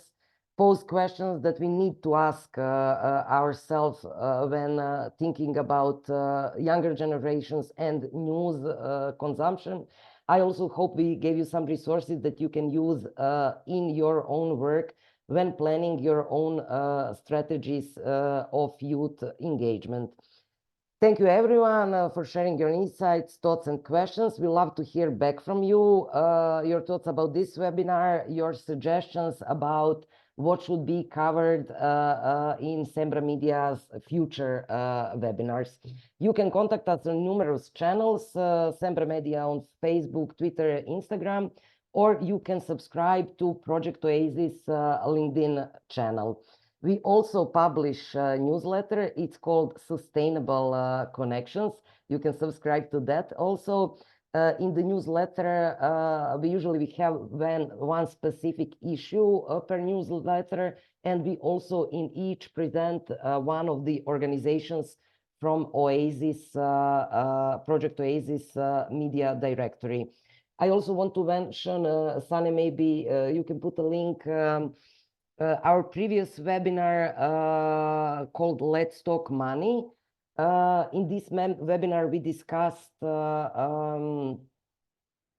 pose questions that we need to ask ourselves when thinking about younger generations and news consumption. I also hope we gave you some resources that you can use in your own work when planning your own strategies of youth engagement. Thank you, everyone, for sharing your insights, thoughts, and questions. We love to hear back from you, your thoughts about this webinar, your suggestions about what should be covered in Sembra Media's future webinars. You can contact us on numerous channels, Sembra Media on Facebook, Twitter, Instagram, or you can subscribe to Project Oasis LinkedIn channel. We also publish a newsletter. It's called Sustainable Connections. You can subscribe to that also. In the newsletter, we usually have one specific issue per newsletter, and we also in each present one of the organizations from Oasis, Project Oasis Media Directory. I also want to mention, Sunny, maybe you can put a link, our previous webinar called Let's Talk Money. In this webinar, we discussed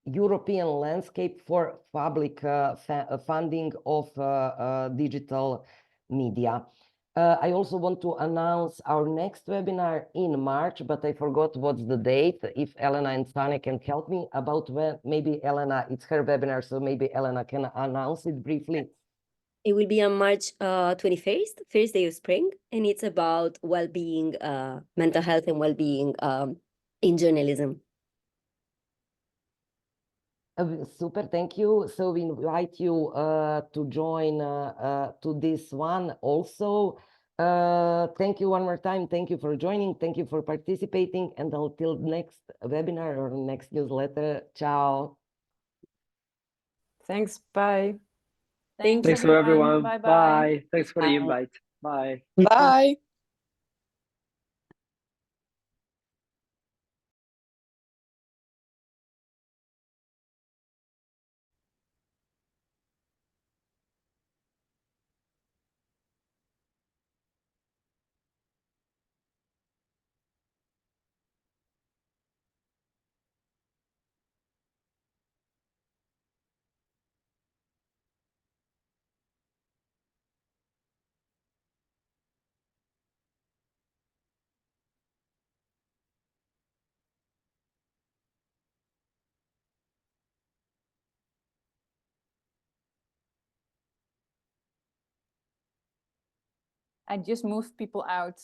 European landscape for public funding of digital media. I also want to announce our next webinar in March, but I forgot what's the date. If Elena and Sunny can help me about when, maybe Elena, it's her webinar, so maybe Elena can announce it briefly. It will be on March 21st, first day of spring, and it's about well-being, mental health and well-being in journalism. Super, thank you. So we invite you to join to this one also. Thank you one more time. Thank you for joining. Thank you for participating. And until next webinar or next newsletter, ciao. Thanks. Bye. Thanks to everyone. Bye-bye. Bye. Thanks for the Bye. invite. Bye. Bye. I just moved people out.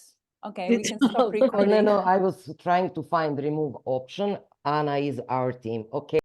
Okay, we can stop recording. No, I was trying to find remove option. Anna is our team. Okay.